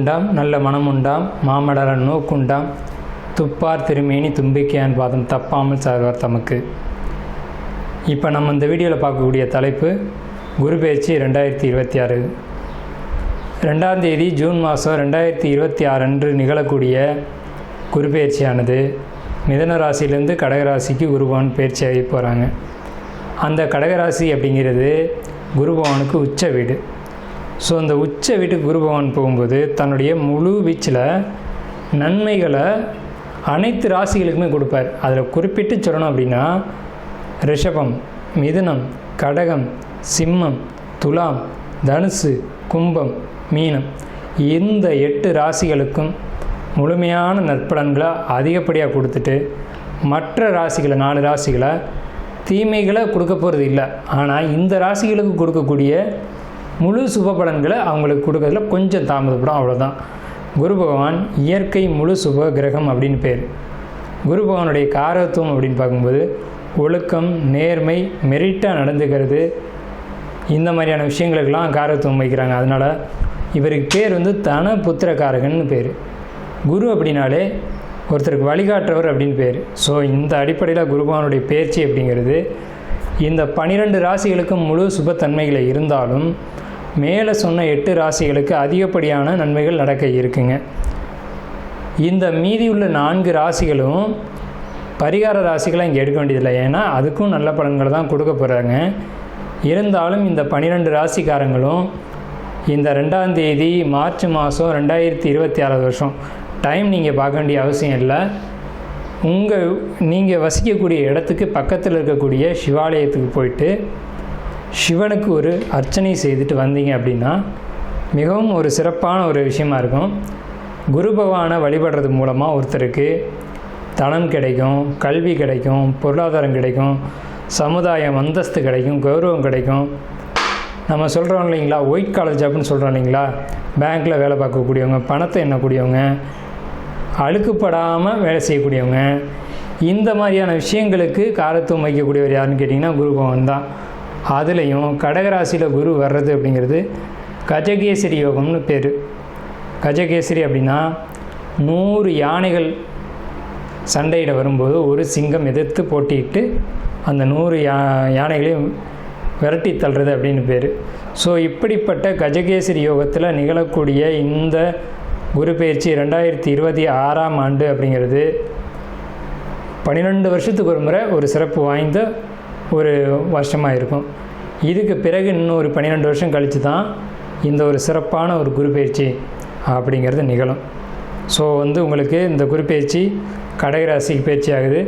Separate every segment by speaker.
Speaker 1: பூண்டாம் நல்ல மனம் உண்டாம் மாமலர நோக்குண்டாம் துப்பார் திருமேனி தும்பிக்கையான் பாதம் தப்பாமல் சார்வார் தமக்கு. இப்போ நம்ம இந்த வீடியோவில் பார்க்கக்கூடிய தலைப்பு குரு பெயர்ச்சி 2026. 2ஆம் தேதி ஜூன் மாதம் 2026 அன்று நிகழக்கூடிய குரு பெயர்ச்சியானது மிதுன ராசியிலேருந்து கடகராசிக்கு குருபவன் பெயர்ச்சியாகி போகிறாங்க. அந்த கடகராசி அப்படிங்கிறது குருபவனுக்கு உச்ச வீடு. ஸோ அந்த உச்ச வீட்டுக்கு குருபவன் போகும்போது தன்னுடைய முழு வீச்சில் நன்மைகளை அனைத்து ராசிகளுக்குமே கொடுப்பார். அதில் குறிப்பிட்டு சொல்லணும் அப்படின்னா ரிஷபம், மிதுனம், கடகம், சிம்மம், துலாம், தனுசு, கும்பம், மீனம் இந்த 8 ராசிகளுக்கும் முழுமையான நற்பலன்களை அதிகப்படியாக கொடுத்துட்டு மற்ற ராசிகளை 4 ராசிகளை தீமைகளை கொடுக்க போகிறது இல்லை. ஆனால் இந்த ராசிகளுக்கு கொடுக்கக்கூடிய முழு சுப பலன்களை அவங்களுக்கு கொடுக்கறதுல கொஞ்சம் தாமதப்படும், அவ்வளோதான். குரு பகவான் இயற்கை முழு சுப கிரகம் அப்படின்னு பேர். குரு பகவானுடைய காரகத்துவம் அப்படின்னு பார்க்கும்போது ஒழுக்கம், நேர்மை, மெரிட்டாக நடந்துக்கிறது, இந்த மாதிரியான விஷயங்களுக்கெல்லாம் காரகத்துவம் வைக்கிறாங்க. அதனால் இவருக்கு பேர் தன புத்திரக்காரகன்னு பேர். குரு அப்படின்னாலே ஒருத்தருக்கு வழிகாட்டுறவர் அப்படின்னு பேர். ஸோ இந்த அடிப்படையில் குருபகவானுடைய பெயர்ச்சி அப்படிங்கிறது இந்த 12 ராசிகளுக்கும் முழு சுபத்தன்மைகளை இருந்தாலும் மேலே சொன்ன 8 ராசிகளுக்கு அதிகப்படியான நன்மைகள் நடக்க இருக்குங்க. இந்த மீதி உள்ள 4 ராசிகளும் பரிகார ராசிகளை இங்கே எடுக்க வேண்டியதில்லை, ஏன்னா அதுக்கும் நல்ல பலன்களை தான் கொடுக்க போகிறாங்க. இருந்தாலும் இந்த 12 ராசிக்காரங்களும் இந்த 2ஆம் தேதி மார்ச் மாதம் 2026 வருஷம் டைம் நீங்கள் பார்க்க வேண்டிய அவசியம் இல்லை. நீங்கள் வசிக்கக்கூடிய இடத்துக்கு பக்கத்தில் இருக்கக்கூடிய சிவாலயத்துக்கு போயிட்டு சிவனுக்கு ஒரு அர்ச்சனை செய்துட்டு வந்தீங்க அப்படின்னா மிகவும் ஒரு சிறப்பான ஒரு விஷயமா இருக்கும். குரு பகவானை வழிபடுறது மூலமாக ஒருத்தருக்கு தனம் கிடைக்கும், கல்வி கிடைக்கும், பொருளாதாரம் கிடைக்கும், சமுதாயம் அந்தஸ்து கிடைக்கும், கௌரவம் கிடைக்கும். நம்ம சொல்கிறோம் இல்லைங்களா, ஒயிட் காலர் ஜாப்னு சொல்கிறோம் இல்லைங்களா, பேங்க்கில் வேலை பார்க்கக்கூடியவங்க, பணத்தை எண்ணக்கூடியவங்க, அழுக்குப்படாமல் வேலை செய்யக்கூடியவங்க, இந்த மாதிரியான விஷயங்களுக்கு காரத்துவம் வைக்கக்கூடியவர் யாருன்னு கேட்டிங்கன்னா குரு பகவான் தான். அதுலேயும் கடகராசியில் குரு வர்றது அப்படிங்கிறது கஜகேசரி யோகம்னு பேர். கஜகேசரி அப்படின்னா 100 யானைகள் சண்டையிட வரும்போது ஒரு சிங்கம் எதிர்த்து போட்டிட்டு அந்த 100 யானைகளையும் விரட்டி தள்ளுறது அப்படின்னு பேர். ஸோ இப்படிப்பட்ட கஜகேசரி யோகத்தில் நிகழக்கூடிய இந்த குரு பெயர்ச்சி 2026ஆம் ஆண்டு அப்படிங்கிறது 12 வருஷத்துக்கு ஒரு முறை ஒரு சிறப்பு வாய்ந்த ஒரு வருஷமாக இருக்கும். இதுக்கு பிறகு இன்னும் ஒரு 12 வருஷம் கழித்து தான் இந்த ஒரு சிறப்பான ஒரு குரு பெயர்ச்சி அப்படிங்கிறது நிகழும். ஸோ உங்களுக்கு இந்த குரு பெயர்ச்சி கடகராசிக்கு பயிற்சி ஆகுது.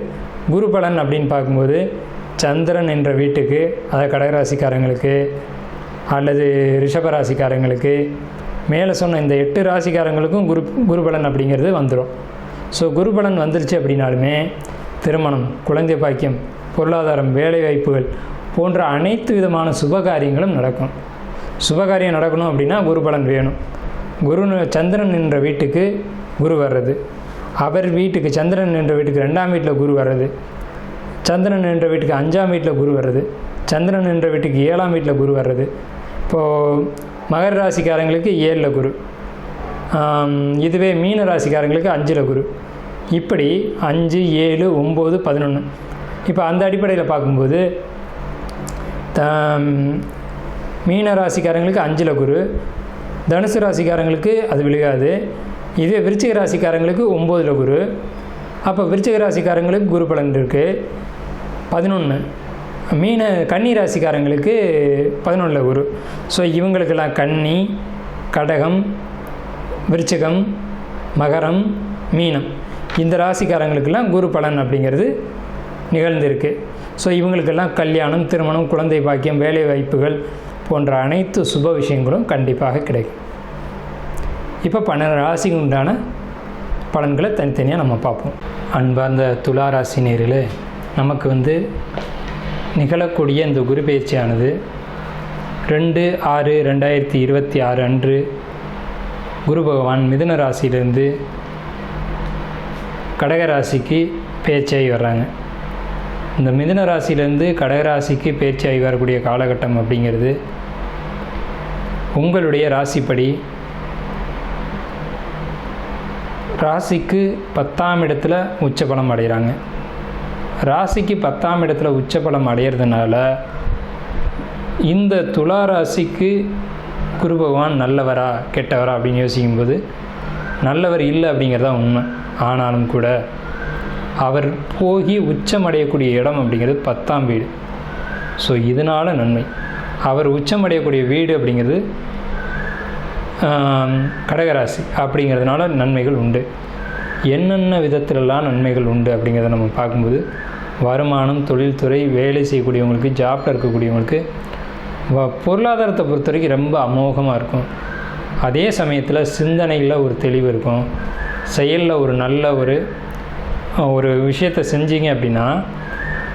Speaker 1: குரு பலன் அப்படின்னு பார்க்கும்போது சந்திரன் என்ற வீட்டுக்கு, அதாவது கடகராசிக்காரங்களுக்கு அல்லது ரிஷபராசிக்காரங்களுக்கு மேலே சொன்ன இந்த 8 ராசிக்காரங்களுக்கும் குரு பலன் அப்படிங்கிறது வந்துடும். ஸோ குரு பலன் வந்துருச்சு அப்படின்னாலுமே திருமணம், குழந்தை பாக்கியம், பொருளாதாரம், வேலை வாய்ப்புகள் போன்ற அனைத்து விதமான சுபகாரியங்களும் நடக்கும். சுபகாரியம் நடக்கணும் அப்படின்னா குரு பலன் வேணும். சந்திரன் என்ற வீட்டுக்கு குரு வர்றது, அவர் வீட்டுக்கு சந்திரன் என்ற வீட்டுக்கு 2ஆம் வீட்டில் குரு வர்றது, சந்திரன் என்ற வீட்டுக்கு 5ஆம் வீட்டில் குரு வர்றது, சந்திரன் என்ற வீட்டுக்கு 7ஆம் வீட்டில் குரு வர்றது. இப்போது மகர ராசிக்காரங்களுக்கு 7ல் குரு, இதுவே மீன ராசிக்காரங்களுக்கு 5ல் குரு, இப்படி 5, 7, 9, 11. இப்போ அந்த அடிப்படையில் பார்க்கும்போது மீன ராசிக்காரங்களுக்கு 5ல் குரு, தனுசு ராசிக்காரங்களுக்கு அது விழுகாது. இதே விருச்சிக ராசிக்காரங்களுக்கு 9ல் குரு. அப்போ விருச்சிக ராசிக்காரங்களுக்கு குரு பலன் இருக்குது 11. கன்னி ராசிக்காரங்களுக்கு 11ல் குரு. ஸோ இவங்களுக்கெல்லாம் கன்னி, கடகம், விருச்சிகம், மகரம், மீனம் இந்த ராசிக்காரங்களுக்கெல்லாம் குரு பலன் அப்படிங்கிறது நிகழ்ந்திருக்கு. ஸோ இவங்களுக்கெல்லாம் கல்யாணம், திருமணம், குழந்தை பாக்கியம், வேலை வாய்ப்புகள் போன்ற அனைத்து சுப விஷயங்களும் கண்டிப்பாக கிடைக்கும். இப்போ 12 ராசிக்கு உண்டான பலன்களை தனித்தனியாக நம்ம பார்ப்போம். அன்பார்ந்த துலா ராசி நேயர்களே, நமக்கு நிகழக்கூடிய இந்த குரு பெயர்ச்சியானது 2/6/2026 அன்று குரு பகவான் மிதுன ராசியிலிருந்து கடகராசிக்கு பெயர்ச்சியாகி வர்றாங்க. இந்த மிதுன ராசியிலேருந்து கடகராசிக்கு பெயர்ச்சியாகி வரக்கூடிய காலகட்டம் அப்படிங்கிறது உங்களுடைய ராசிப்படி ராசிக்கு 10ஆம் இடத்துல உச்சபலம் அடைகிறாங்க. ராசிக்கு 10ஆம் இடத்துல உச்சபலம் அடையிறதுனால இந்த துலா ராசிக்கு குரு பகவான் நல்லவரா கெட்டவரா அப்படின்னு யோசிக்கும்போது நல்லவர் இல்லை அப்படிங்கிறதா உண்மை. ஆனாலும் கூட அவர் போகி உச்சமடையக்கூடிய இடம் அப்படிங்கிறது 10ஆம் வீடு. ஸோ இதனால் நன்மை. அவர் உச்சமடையக்கூடிய வீடு அப்படிங்கிறது கடகராசி அப்படிங்கிறதுனால நன்மைகள் உண்டு. என்னென்ன விதத்திலெல்லாம் நன்மைகள் உண்டு அப்படிங்கிறத நம்ம பார்க்கும்போது வருமானம், தொழில்துறை, வேலை செய்யக்கூடியவங்களுக்கு, ஜாப்பில் இருக்கக்கூடியவங்களுக்கு பொருளாதாரத்தை பொறுத்த வரைக்கும் ரொம்ப அமோகமாக இருக்கும். அதே சமயத்தில் சிந்தனையில் ஒரு தெளிவு இருக்கும். செயலில் ஒரு நல்ல ஒரு விஷயத்தை செஞ்சீங்க அப்படின்னா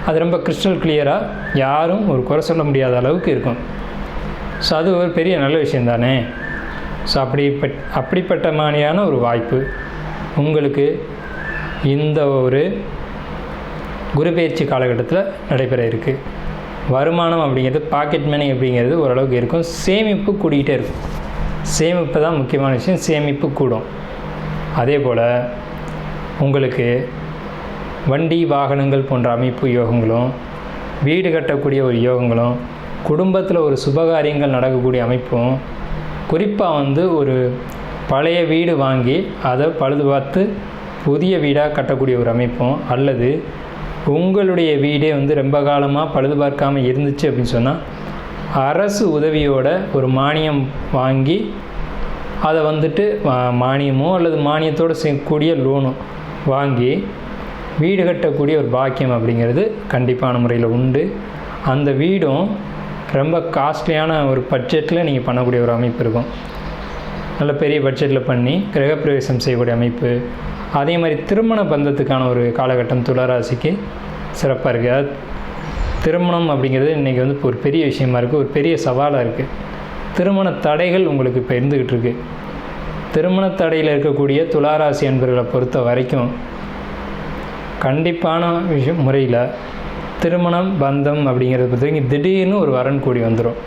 Speaker 1: அது ரொம்ப கிறிஸ்டல் கிளியராக யாரும் ஒரு குறை சொல்ல முடியாத அளவுக்கு இருக்கும். ஸோ அது ஒரு பெரிய நல்ல விஷயம் தானே. ஸோ அப்படிப்பட்ட மாதிரியான ஒரு வாய்ப்பு உங்களுக்கு இந்த ஒரு குரு பயிற்சி காலகட்டத்தில் நடைபெற இருக்குது. வருமானம் அப்படிங்கிறது, பாக்கெட் மணி அப்படிங்கிறது ஓரளவுக்கு இருக்கும். சேமிப்பு கூடிக்கிட்டே இருக்கும். சேமிப்பு தான் முக்கியமான விஷயம். சேமிப்பு கூடும். அதே போல் உங்களுக்கு வண்டி வாகனங்கள் போன்ற அமைப்பு யோகங்களும், வீடு கட்டக்கூடிய ஒரு யோகங்களும், குடும்பத்தில் ஒரு சுபகாரியங்கள் நடக்கக்கூடிய அமைப்பும், குறிப்பாக ஒரு பழைய வீடு வாங்கி அதை பழுது பார்த்து புதிய வீடாக கட்டக்கூடிய ஒரு அமைப்பும், அல்லது உங்களுடைய வீடே ரொம்ப காலமாக பழுது பார்க்காமல் இருந்துச்சு அப்படின்னு சொன்னால் அரசு உதவியோட ஒரு மானியம் வாங்கி அதை மானியமோ அல்லது மானியத்தோடு செய்யக்கூடிய லோனும் வாங்கி வீடு கட்டக்கூடிய ஒரு பாக்கியம் அப்படிங்கிறது கண்டிப்பான முறையில் உண்டு. அந்த வீடும் ரொம்ப காஸ்ட்லியான ஒரு பட்ஜெட்டில் நீங்கள் பண்ணக்கூடிய ஒரு அமைப்பு இருக்கும். நல்ல பெரிய பட்ஜெட்டில் பண்ணி கிரகப்பிரவேசம் செய்யக்கூடிய அமைப்பு. அதே மாதிரி திருமண பந்தத்துக்கான ஒரு காலகட்டம் துளாராசிக்கு சிறப்பாக இருக்குது. திருமணம் அப்படிங்கிறது இன்றைக்கி ஒரு பெரிய விஷயமா இருக்குது, ஒரு பெரிய சவாலாக இருக்குது. திருமண தடைகள் உங்களுக்கு இப்போ இருந்துக்கிட்டு இருக்குது. திருமண தடையில் இருக்கக்கூடிய துளாராசி அன்பர்களை பொறுத்த வரைக்கும் கண்டிப்பான முறையில் திருமணம் பந்தம் அப்படிங்கிறத பொறுத்த வரைக்கும் திடீர்னு ஒரு வரன் கூடி வந்துடும்.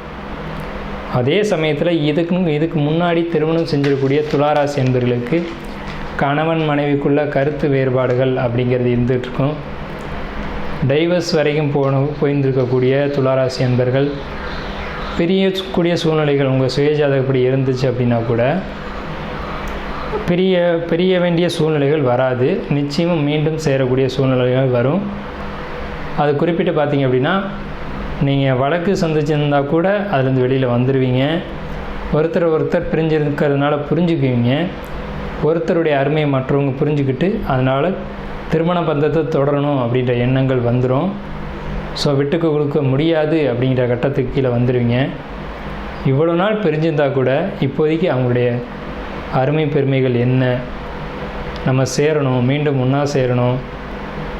Speaker 1: அதே சமயத்தில் இதுக்கு முன்னாடி திருமணம் செஞ்சிடக்கூடிய துளாராசி அன்பர்களுக்கு கணவன் மனைவிக்குள்ள கருத்து வேறுபாடுகள் அப்படிங்கிறது இருந்துகிட்ருக்கும். டைவர்ஸ் வரைக்கும் போயிருந்திருக்கக்கூடிய துளாராசி அன்பர்கள் பிரியக்கூடிய சூழ்நிலைகள் உங்கள் சுயஜாதகப்படி இருந்துச்சு அப்படின்னா கூட பிரிய வேண்டிய சூழ்நிலைகள் வராது. நிச்சயமாக மீண்டும் சேரக்கூடிய சூழ்நிலைகள் வரும். அது குறிப்பிட்டு பார்த்தீங்க அப்படின்னா நீங்கள் வழக்கு சந்திச்சிருந்தால் கூட அதுலேருந்து வெளியில் வந்துடுவீங்க. ஒருத்தர் பிரிஞ்சிருக்கிறதுனால புரிஞ்சுக்குவீங்க. ஒருத்தருடைய அருமையை மற்றவங்க புரிஞ்சுக்கிட்டு அதனால் திருமண பந்தத்தை தொடரணும் அப்படின்ற எண்ணங்கள் வந்துடும். ஸோ விட்டுக்கு கொடுக்க முடியாது அப்படிங்கிற கட்டத்துக்கு கீழே வந்துடுவீங்க. இவ்வளோ நாள் பிரிஞ்சிருந்தால் கூட இப்போதைக்கு அவங்களுடைய அருமை பெருமைகள் என்ன, நம்ம சேரணும், மீண்டும் ஒன்றா சேரணும்,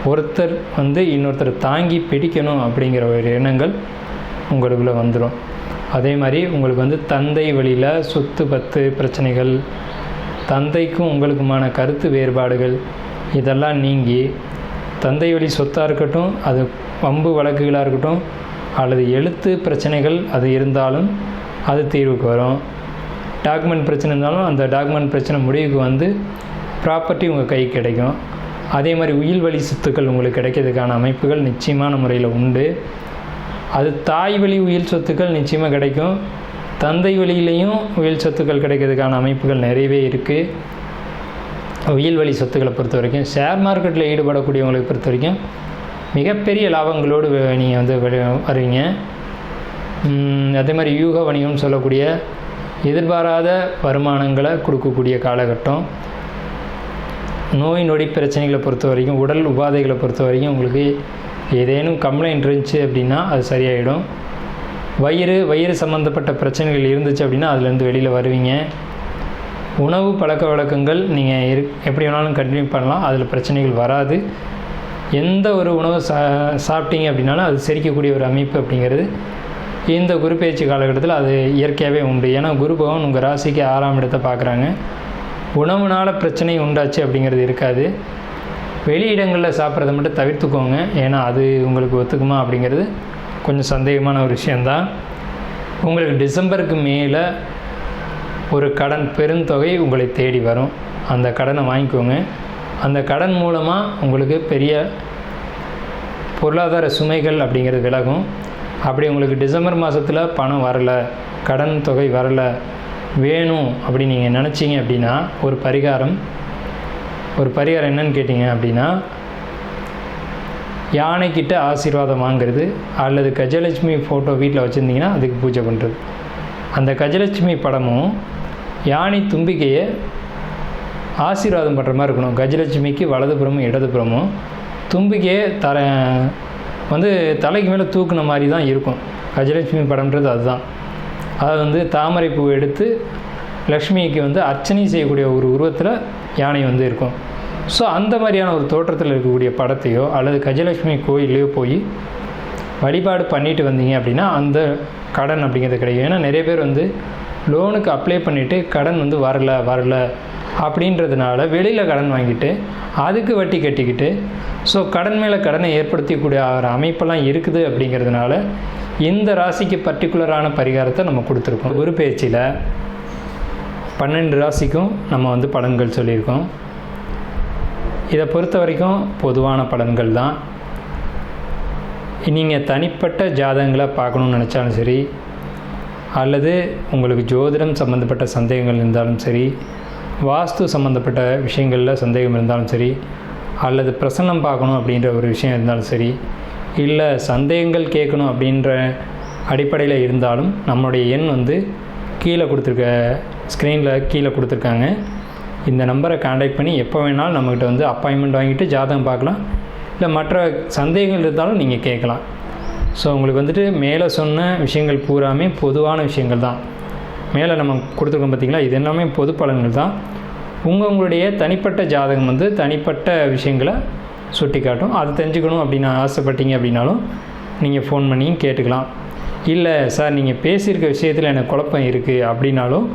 Speaker 1: ஒருத்தர் இன்னொருத்தர் தாங்கி பிடிக்கணும் அப்படிங்கிற ஒரு எண்ணங்கள் உங்களுக்குள்ளே வந்துடும். அதே மாதிரி உங்களுக்கு தந்தை வழியில் சொத்து பத்து பிரச்சனைகள், தந்தைக்கும் உங்களுக்குமான கருத்து வேறுபாடுகள் இதெல்லாம் நீங்கி தந்தை வழி சொத்தாக இருக்கட்டும், அது வம்பு வழக்குகளாக இருக்கட்டும், அல்லது எழுத்து பிரச்சனைகள் அது இருந்தாலும் அது தீர்வுக்கு வரும். டாக்குமெண்ட் பிரச்சனை இருந்தாலும் அந்த டாக்குமெண்ட் பிரச்சனை முடிவுக்கு ப்ராப்பர்ட்டி உங்கள் கைக்கு கிடைக்கும். அதே மாதிரி உயில் வழி சொத்துக்கள் உங்களுக்கு கிடைக்கிறதுக்கான அமைப்புகள் நிச்சயமான முறையில் உண்டு. அது தாய் வழி உயில் சொத்துக்கள் நிச்சயமாக கிடைக்கும். தந்தை வழியிலையும் உயில் சொத்துக்கள் கிடைக்கிறதுக்கான அமைப்புகள் நிறையவே இருக்குது. உயில் வழி சொத்துக்களை பொறுத்த வரைக்கும் ஷேர் மார்க்கெட்டில் ஈடுபடக்கூடியவங்களை பொறுத்த வரைக்கும் மிகப்பெரிய லாபங்களோடு நீங்கள் வருவீங்க. அதே மாதிரி யூக வணிகம்னு சொல்லக்கூடிய எதிர்பாராத வருமானங்களை கொடுக்கக்கூடிய காலகட்டம். நோய் நொடி பிரச்சனைகளை பொறுத்த வரைக்கும், உடல் உபாதைகளை பொறுத்த வரைக்கும் உங்களுக்கு ஏதேனும் கம்ப்ளைண்ட் இருந்துச்சு அப்படின்னா அது சரியாயிடும். வயிறு சம்மந்தப்பட்ட பிரச்சனைகள் இருந்துச்சு அப்படின்னா அதுலேருந்து வெளியில் வருவீங்க. உணவு பழக்க வழக்கங்கள் நீங்கள் எப்படி வேணாலும் கண்டினியூ பண்ணலாம், அதில் பிரச்சனைகள் வராது. எந்த ஒரு உணவு சாப்பிட்டீங்க அப்படின்னாலும் அது செரிக்கக்கூடிய ஒரு அமைப்பு அப்படிங்கிறது இந்த குரு பயிற்சி காலகட்டத்தில் அது இயற்கையாகவே உண்டு. ஏன்னா குரு பகவான் உங்கள் ராசிக்கு 6ஆம் இடத்தை பார்க்குறாங்க. உணவுனால் பிரச்சனை உண்டாச்சு அப்படிங்கிறது இருக்காது. வெளியிடங்களில் சாப்பிட்றத மட்டும் தவிர்த்துக்கோங்க. ஏன்னா அது உங்களுக்கு ஒத்துக்குமா அப்படிங்கிறது கொஞ்சம் சந்தேகமான ஒரு விஷயந்தான். உங்களுக்கு டிசம்பருக்கு மேலே ஒரு கடன் பெருந்தொகை உங்களை தேடி வரும். அந்த கடனை வாங்கிக்கோங்க. அந்த கடன் மூலமாக உங்களுக்கு பெரிய பொருளாதார சுமைகள் அப்படிங்கிறது விலகும். அப்படி உங்களுக்கு டிசம்பர் மாதத்தில் பணம் வரலை, கடன் தொகை வரலை, வேணும் அப்படி நீங்கள் நினச்சிங்க அப்படின்னா ஒரு பரிகாரம் என்னன்னு கேட்டிங்க அப்படின்னா, யானைக்கிட்ட ஆசீர்வாதம் வாங்கிறது அல்லது கஜலட்சுமி ஃபோட்டோ வீட்டில் வச்சுருந்தீங்கன்னா அதுக்கு பூஜை பண்ணுறது. அந்த கஜலட்சுமி படமும் யானை தும்பிக்கையை ஆசீர்வாதம் பண்ணுற மாதிரி இருக்கணும். கஜலட்சுமிக்கு வலதுபுறமும் இடதுபுறமும் தும்பிக்கையை தலைக்கு மேலே தூக்குன மாதிரி தான் இருக்கும். கஜலட்சுமி படம்ன்றது அதுதான். அதை தாமரை பூ எடுத்து லக்ஷ்மிக்கு அர்ச்சனை செய்யக்கூடிய ஒரு உருவத்தில் யானை இருக்கும். ஸோ அந்த மாதிரியான ஒரு தோற்றத்தில் இருக்கக்கூடிய படத்தையோ அல்லது கஜலட்சுமி கோயிலையோ போய் வழிபாடு பண்ணிட்டு வந்தீங்க அப்படின்னா அந்த கடன் அப்படிங்கிறது கிடைக்கும். ஏன்னா நிறைய பேர் லோனுக்கு அப்ளை பண்ணிவிட்டு கடன் வரல அப்படின்றதுனால வெளியில் கடன் வாங்கிட்டு அதுக்கு வட்டி கட்டிக்கிட்டு ஸோ கடன் மேலே கடனை ஏற்படுத்தக்கூடிய ஒரு அமைப்பெல்லாம் இருக்குது. அப்படிங்கிறதுனால இந்த ராசிக்கு பர்டிகுலரான பரிகாரத்தை நம்ம கொடுத்துருக்கோம். குரு பயிற்சியில் 12 ராசிக்கும் நம்ம பலன்கள் சொல்லியிருக்கோம். இதை பொறுத்த வரைக்கும் பொதுவான பலன்கள் தான். நீங்கள் தனிப்பட்ட ஜாதகங்களை பார்க்கணுன்னு நினச்சாலும் சரி, அல்லது உங்களுக்கு ஜோதிடம் சம்மந்தப்பட்ட சந்தேகங்கள் இருந்தாலும் சரி, வாஸ்து சம்மந்தப்பட்ட விஷயங்களில் சந்தேகம் இருந்தாலும் சரி, அல்லது பிரசன்னம் பார்க்கணும் அப்படின்ற ஒரு விஷயம் இருந்தாலும் சரி, இல்லை சந்தேகங்கள் கேட்கணும் அப்படின்ற அடிப்படையில் இருந்தாலும் நம்மளுடைய எண் கீழே கொடுத்துருக்க ஸ்க்ரீனில் கீழே கொடுத்துருக்காங்க. இந்த நம்பரை கான்டாக்ட் பண்ணி எப்போ வேணாலும் நம்மக்கிட்ட அப்பாயின்மெண்ட் வாங்கிட்டு ஜாதகம் பார்க்கலாம். இல்லை மற்ற சந்தேகங்கள் இருந்தாலும் நீங்கள் கேட்கலாம். ஸோ உங்களுக்கு மேலே சொன்ன விஷயங்கள் பூராமே பொதுவான விஷயங்கள் தான். மேலே நம்ம கொடுத்துருக்கோம் பார்த்திங்களா, இது எல்லாமே பொது பலன்கள் தான். உங்களுடைய தனிப்பட்ட ஜாதகம் தனிப்பட்ட விஷயங்களை சுட்டி காட்டும். அது தெரிஞ்சுக்கணும் அப்படின்னு ஆசைப்பட்டீங்க அப்படின்னாலும் நீங்கள் ஃபோன் பண்ணி கேட்டுக்கலாம். இல்லை சார் நீங்கள் பேசியிருக்க விஷயத்தில் எனக்கு குழப்பம் இருக்குது அப்படின்னாலும்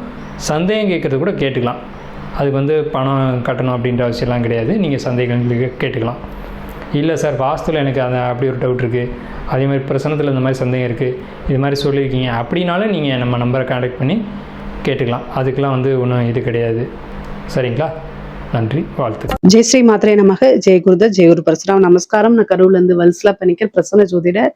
Speaker 1: சந்தேகம் கேட்குறது கூட கேட்டுக்கலாம். அதுக்கு பணம் கட்டணும் அப்படின்ற அவசியம்லாம் கிடையாது. நீங்கள் சந்தேகங்களுக்கு கேட்டுக்கலாம். இல்லை சார் வாஸ்துவில் எனக்கு அப்படி ஒரு டவுட் இருக்குது, அதேமாதிரி பிரசனத்தில் இந்த மாதிரி சந்தேகம் இருக்குது, இது மாதிரி சொல்லியிருக்கீங்க அப்படின்னாலும் நீங்கள் நம்ம நம்பரை கான்டாக்ட் பண்ணி கேட்டுக்கலாம். அதுக்கெலாம் ஒன்றும் இது கிடையாது. சரிங்களா? நன்றி, வாழ்த்து.
Speaker 2: ஜெய் ஸ்ரீ மாத்ரே நமக. ஜெய் குருதர், ஜெய் குரு பரசுராம். நமஸ்காரம். நான் கரூர்லேருந்து வல்சலா பணிக்கர், பிரசன்ன ஜோதிடர்.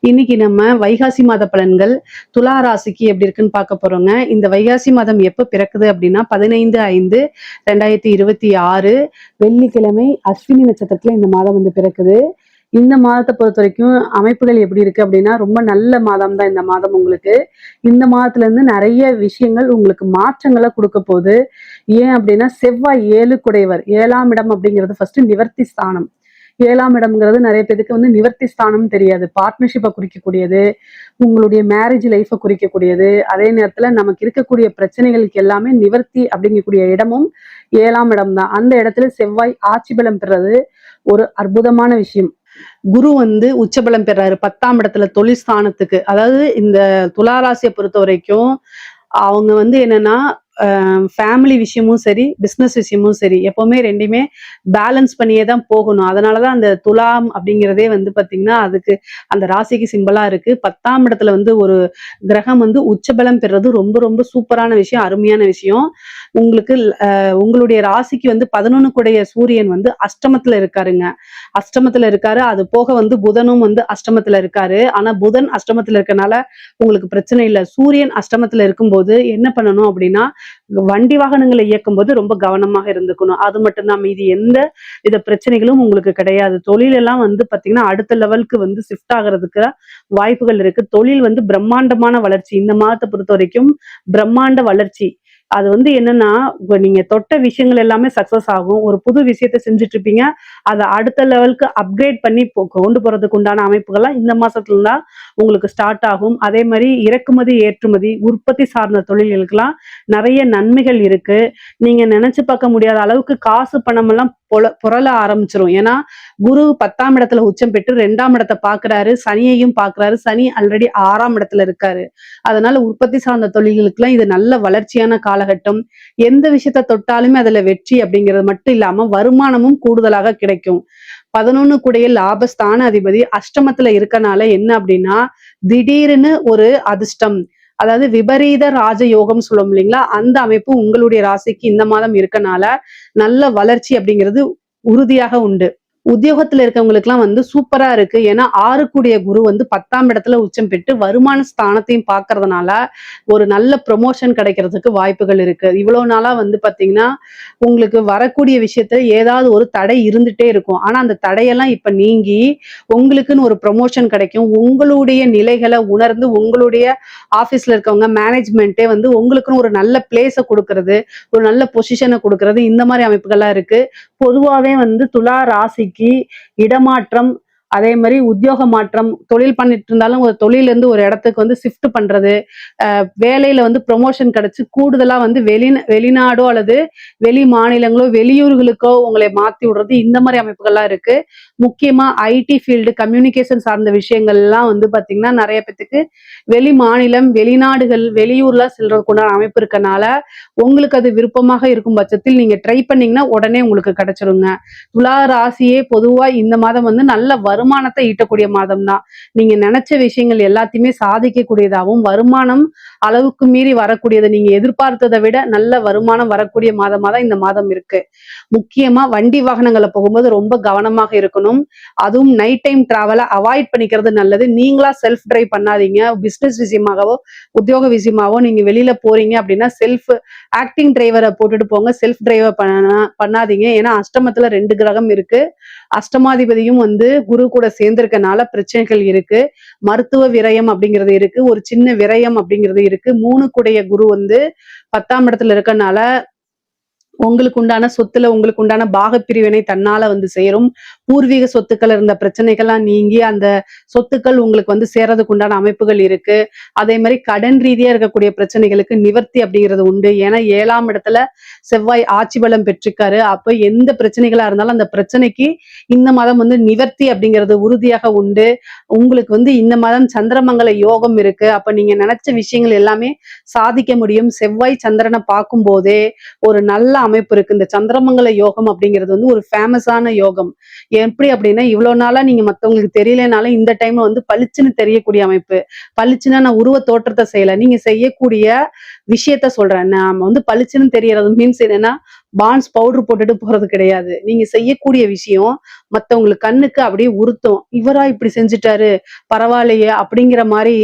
Speaker 2: இன்னைக்கு நம்ம வைகாசி மாத பலன்கள் துலா ராசிக்கு எப்படி இருக்குன்னு பார்க்க போறோங்க. இந்த வைகாசி மாதம் எப்ப பிறக்குது அப்படின்னா 15/5/2026 வெள்ளிக்கிழமை அஸ்வினி நட்சத்திரத்துல இந்த மாதம் பிறக்குது. இந்த மாதத்தை பொறுத்த வரைக்கும் அமைப்புகள் எப்படி இருக்கு அப்படின்னா ரொம்ப நல்ல மாதம் தான் இந்த மாதம். உங்களுக்கு இந்த மாதத்துல இருந்து நிறைய விஷயங்கள் உங்களுக்கு மாற்றங்களை கொடுக்க போகுது. ஏன் அப்படின்னா செவ்வாய் 7 குடைவர், 7ஆம் இடம் அப்படிங்கிறது ஃபர்ஸ்ட் நிவர்த்தி ஸ்தானம். 7ஆம் இடம்ங்கிறது நிறைய பேருக்கு நிவர்த்தி ஸ்தானம் தெரியாது. பார்ட்னர்ஷிப்பை குறிக்கக்கூடியது, உங்களுடைய மேரேஜ் லைஃபை குறிக்கக்கூடியது. அதே நேரத்துல நமக்கு இருக்கக்கூடிய பிரச்சனைகளுக்கு எல்லாமே நிவர்த்தி அப்படிங்கக்கூடிய இடமும் 7ஆம் இடம் தான். அந்த இடத்துல செவ்வாய் ஆட்சி பலம் பெறது ஒரு அற்புதமான விஷயம். குரு உச்சபலம் பெறாரு 10ஆம் இடத்துல தொழில் ஸ்தானத்துக்கு. அதாவது இந்த துளாராசியை பொறுத்த வரைக்கும் அவங்க என்னன்னா ஃபேமிலி விஷயமும் சரி, பிஸ்னஸ் விஷயமும் சரி, எப்பவுமே ரெண்டுமே பேலன்ஸ் பண்ணியே தான் போகணும். அதனாலதான் அந்த துலாம் அப்படிங்கிறதே பாத்தீங்கன்னா அதுக்கு அந்த ராசிக்கு சிம்பிளா இருக்கு. 10ஆம் இடத்துல ஒரு கிரகம் உச்சபலம் பெறது ரொம்ப ரொம்ப சூப்பரான விஷயம், அருமையான விஷயம். உங்களுக்கு உங்களுடைய ராசிக்கு 11 கூடைய சூரியன் அஷ்டமத்துல இருக்காருங்க. அஷ்டமத்துல இருக்காரு. அது போக புதனும் அஷ்டமத்துல இருக்காரு. ஆனா புதன் அஷ்டமத்துல இருக்கனால உங்களுக்கு பிரச்சனை இல்லை. சூரியன் அஷ்டமத்துல இருக்கும்போது என்ன பண்ணணும் அப்படின்னா வண்டி வாகனங்களை இயக்கும் போது ரொம்ப கவனமாக இருந்துக்கணும். அது மட்டும்தான், மீதி எந்த வித பிரச்சனைகளும் உங்களுக்கு கிடையாது. தொழில் எல்லாம் பாத்தீங்கன்னா அடுத்த லெவலுக்கு ஷிஃப்ட் ஆகிறதுக்கு வாய்ப்புகள் இருக்கு. தொழில் பிரம்மாண்டமான வளர்ச்சி இந்த மாதத்தை பொறுத்த வரைக்கும், பிரம்மாண்ட வளர்ச்சி. அது என்னன்னா நீங்க தொட்ட விஷயங்கள் எல்லாமே சக்சஸ் ஆகும். ஒரு புது விஷயத்த செஞ்சுட்டு இருப்பீங்க, அதை அடுத்த லெவலுக்கு அப்கிரேட் பண்ணி கொண்டு போறதுக்கு உண்டான அமைப்புகள்லாம் இந்த மாசத்துல தான் உங்களுக்கு ஸ்டார்ட் ஆகும். அதே மாதிரி இறக்குமதி ஏற்றுமதி உற்பத்தி சார்ந்த தொழில்களுக்கெல்லாம் நிறைய நன்மைகள் இருக்கு. நீங்க நினைச்சு பார்க்க முடியாத அளவுக்கு காசு பணம் எல்லாம் புரள ஆரம்பிச்சிரும். ஏன்னா குரு 10ஆம் இடத்துல உச்சம் பெற்று 2ஆம் இடத்தை பாக்குறாரு, சனியையும் பாக்குறாரு. சனி ஆல்ரெடி 6ஆம் இடத்துல இருக்காரு. அதனால உற்பத்தி சார்ந்த தொழில்களுக்கு எல்லாம் இது நல்ல வளர்ச்சியான காலகட்டம். எந்த விஷயத்த தொட்டாலுமே அதுல வெற்றி அப்படிங்கிறது மட்டும் இல்லாம வருமானமும் கூடுதலாக கிடைக்கும். 11 கூடைய லாபஸ்தான அதிபதி அஷ்டமத்துல இருக்கனால என்ன அப்படின்னா திடீர்னு ஒரு அதிர்ஷ்டம், அதாவது விபரீத ராஜயோகம் சொல்லுவோம் இல்லைங்களா, அந்த அமைப்பு உங்களுடைய ராசிக்கு இந்த மாதம் இருக்கனால நல்ல வளர்ச்சி அப்படிங்கிறது உறுதியாக உண்டு. உத்தியோகத்துல இருக்கவங்களுக்கு எல்லாம் சூப்பரா இருக்கு. ஏன்னா 6 கூடிய குரு 10ஆம் இடத்துல உச்சம் பெற்று வருமான ஸ்தானத்தையும் பார்க்கறதுனால ஒரு நல்ல ப்ரொமோஷன் கிடைக்கிறதுக்கு வாய்ப்புகள் இருக்கு. இவ்வளவு நாளா பாத்தீங்கன்னா உங்களுக்கு வரக்கூடிய விஷயத்துல ஏதாவது ஒரு தடை இருந்துட்டே இருக்கும். ஆனா அந்த தடையெல்லாம் இப்ப நீங்கி உங்களுக்குன்னு ஒரு ப்ரொமோஷன் கிடைக்கும். உங்களுடைய நிலைகளை உணர்ந்து உங்களுடைய ஆபீஸ்ல இருக்கவங்க மேனேஜ்மெண்ட்டே உங்களுக்குன்னு ஒரு நல்ல பிளேஸ கொடுக்கறது, ஒரு நல்ல பொசிஷனை கொடுக்கறது, இந்த மாதிரி அமைப்புகள்லாம் இருக்கு. பொதுவாவே துலா ராசிக்கு இடமாற்றம், அதே மாதிரி உத்தியோக மாற்றம், தொழில் பண்ணிட்டு இருந்தாலும் ஒரு தொழில இருந்து ஒரு இடத்துக்கு ஷிஃப்ட் பண்றது, வேலையில ப்ரொமோஷன் கிடைச்சு கூடுதலா வெளிநாடோ அல்லது வெளி மாநிலங்களோ வெளியூர்களுக்கோ உங்களை மாத்தி விடுறது, இந்த மாதிரி அமைப்புகள்லாம் இருக்கு. முக்கியமா ஐடி ஃபீல்டு கம்யூனிகேஷன் சார்ந்த விஷயங்கள் எல்லாம் பாத்தீங்கன்னா நிறைய பேத்துக்கு வெளி மாநிலம் வெளிநாடுகள் வெளியூர்ல செல்றதுக்குண்டான அமைப்பு இருக்கனால உங்களுக்கு அது விருப்பமாக இருக்கும் பட்சத்தில் நீங்க ட்ரை பண்ணீங்கன்னா உடனே உங்களுக்கு கிடைச்சிருங்க. துலா ராசியே பொதுவா இந்த மாதம் நல்ல வருமானத்தை ஈட்டக்கூடிய மாதம் தான். நீங்க நினைச்ச விஷயங்கள் எல்லாத்தையுமே சாதிக்கக்கூடியதாகவும் வருமானம் அளவுக்கு மீறி வரக்கூடியது, நீங்க எதிர்பார்த்ததை விட நல்ல வருமானம் வரக்கூடிய மாதமா தான் இந்த மாதம் இருக்கு. முக்கியமா வண்டி வாகனங்களை போகும்போது ரொம்ப கவனமாக இருக்கணும். அதுவும் நைட் டைம் டிராவலை அவாய்ட் பண்ணிக்கிறது நல்லது. நீங்களா செல்ஃப் டிரைவ் பண்ணாதீங்க. பிசினஸ் விஷயமாகவோ உத்தியோக விஷயமாவோ நீங்க வெளியில போறீங்க அப்படின்னா செல்ஃப் ஆக்டிங் டிரைவரை போட்டுட்டு போங்க. செல்ஃப் டிரைவர் பண்ணாதீங்க. ஏன்னா அஷ்டமத்துல 2 கிரகம் இருக்கு. அஷ்டமாதிபதியும் குரு கூட சேர்ந்திருக்கனால பிரச்சனைகள் இருக்கு. மருத்துவ விரயம் அப்படிங்கிறது இருக்கு. ஒரு சின்ன விரயம் அப்படிங்கிறது இருக்கு. 3 கூடைய குரு 10ஆம் இடத்துல இருக்கனால உங்களுக்கு உண்டான சொத்துல உங்களுக்கு உண்டான பாகப்பிரிவினை தன்னால சேரும். பூர்வீக சொத்துக்கள் இருந்த பிரச்சனைகள்லாம் நீங்கி அந்த சொத்துக்கள் உங்களுக்கு சேர்றதுக்கு உண்டான அமைப்புகள் இருக்கு. அதே மாதிரி கடன் ரீதியா இருக்கக்கூடிய பிரச்சனைகளுக்கு நிவர்த்தி அப்படிங்கிறது உண்டு. ஏன்னா 7ஆம் இடத்துல செவ்வாய் ஆட்சி பலம் பெற்றிருக்காரு. அப்ப எந்த பிரச்சனைகளா இருந்தாலும் அந்த பிரச்சனைக்கு இந்த மாதம் நிவர்த்தி அப்படிங்கிறது உறுதியாக உண்டு. உங்களுக்கு இந்த மாதம் சந்திரமங்கல யோகம் இருக்கு. அப்ப நீங்க நினைச்ச விஷயங்கள் எல்லாமே சாதிக்க முடியும். செவ்வாய் சந்திரனை பார்க்கும் போதே ஒரு நல்ல அமைப்பு இருக்கு. இந்த சந்திரமங்கல யோகம் அப்படிங்கிறது ஒரு ஃபேமஸான யோகம். எப்படி அப்படின்னா இவ்வளவு நாளா நீங்க மத்தவங்களுக்கு தெரியலனாலும் இந்த டைம்ல பளிச்சுன்னு தெரியக்கூடிய அமைப்பு. பளிச்சுன்னா நான் உருவ தோற்றத்தை செய்யல, நீங்க செய்யக்கூடிய விஷயத்த சொல்றேன். நாம பளிச்சுன்னு தெரியறது மீன்ஸ் என்னன்னா பான்ஸ் பவுடர் போட்டுட்டு போறது கிடையாது. நீங்க செய்யக்கூடிய விஷயம் மத்தவங்களுக்கு கண்ணுக்கு அப்படியே உறுத்தும். இவரா இப்படி செஞ்சுட்டாரு பரவாயில்லையே அப்படிங்கிற மாதிரி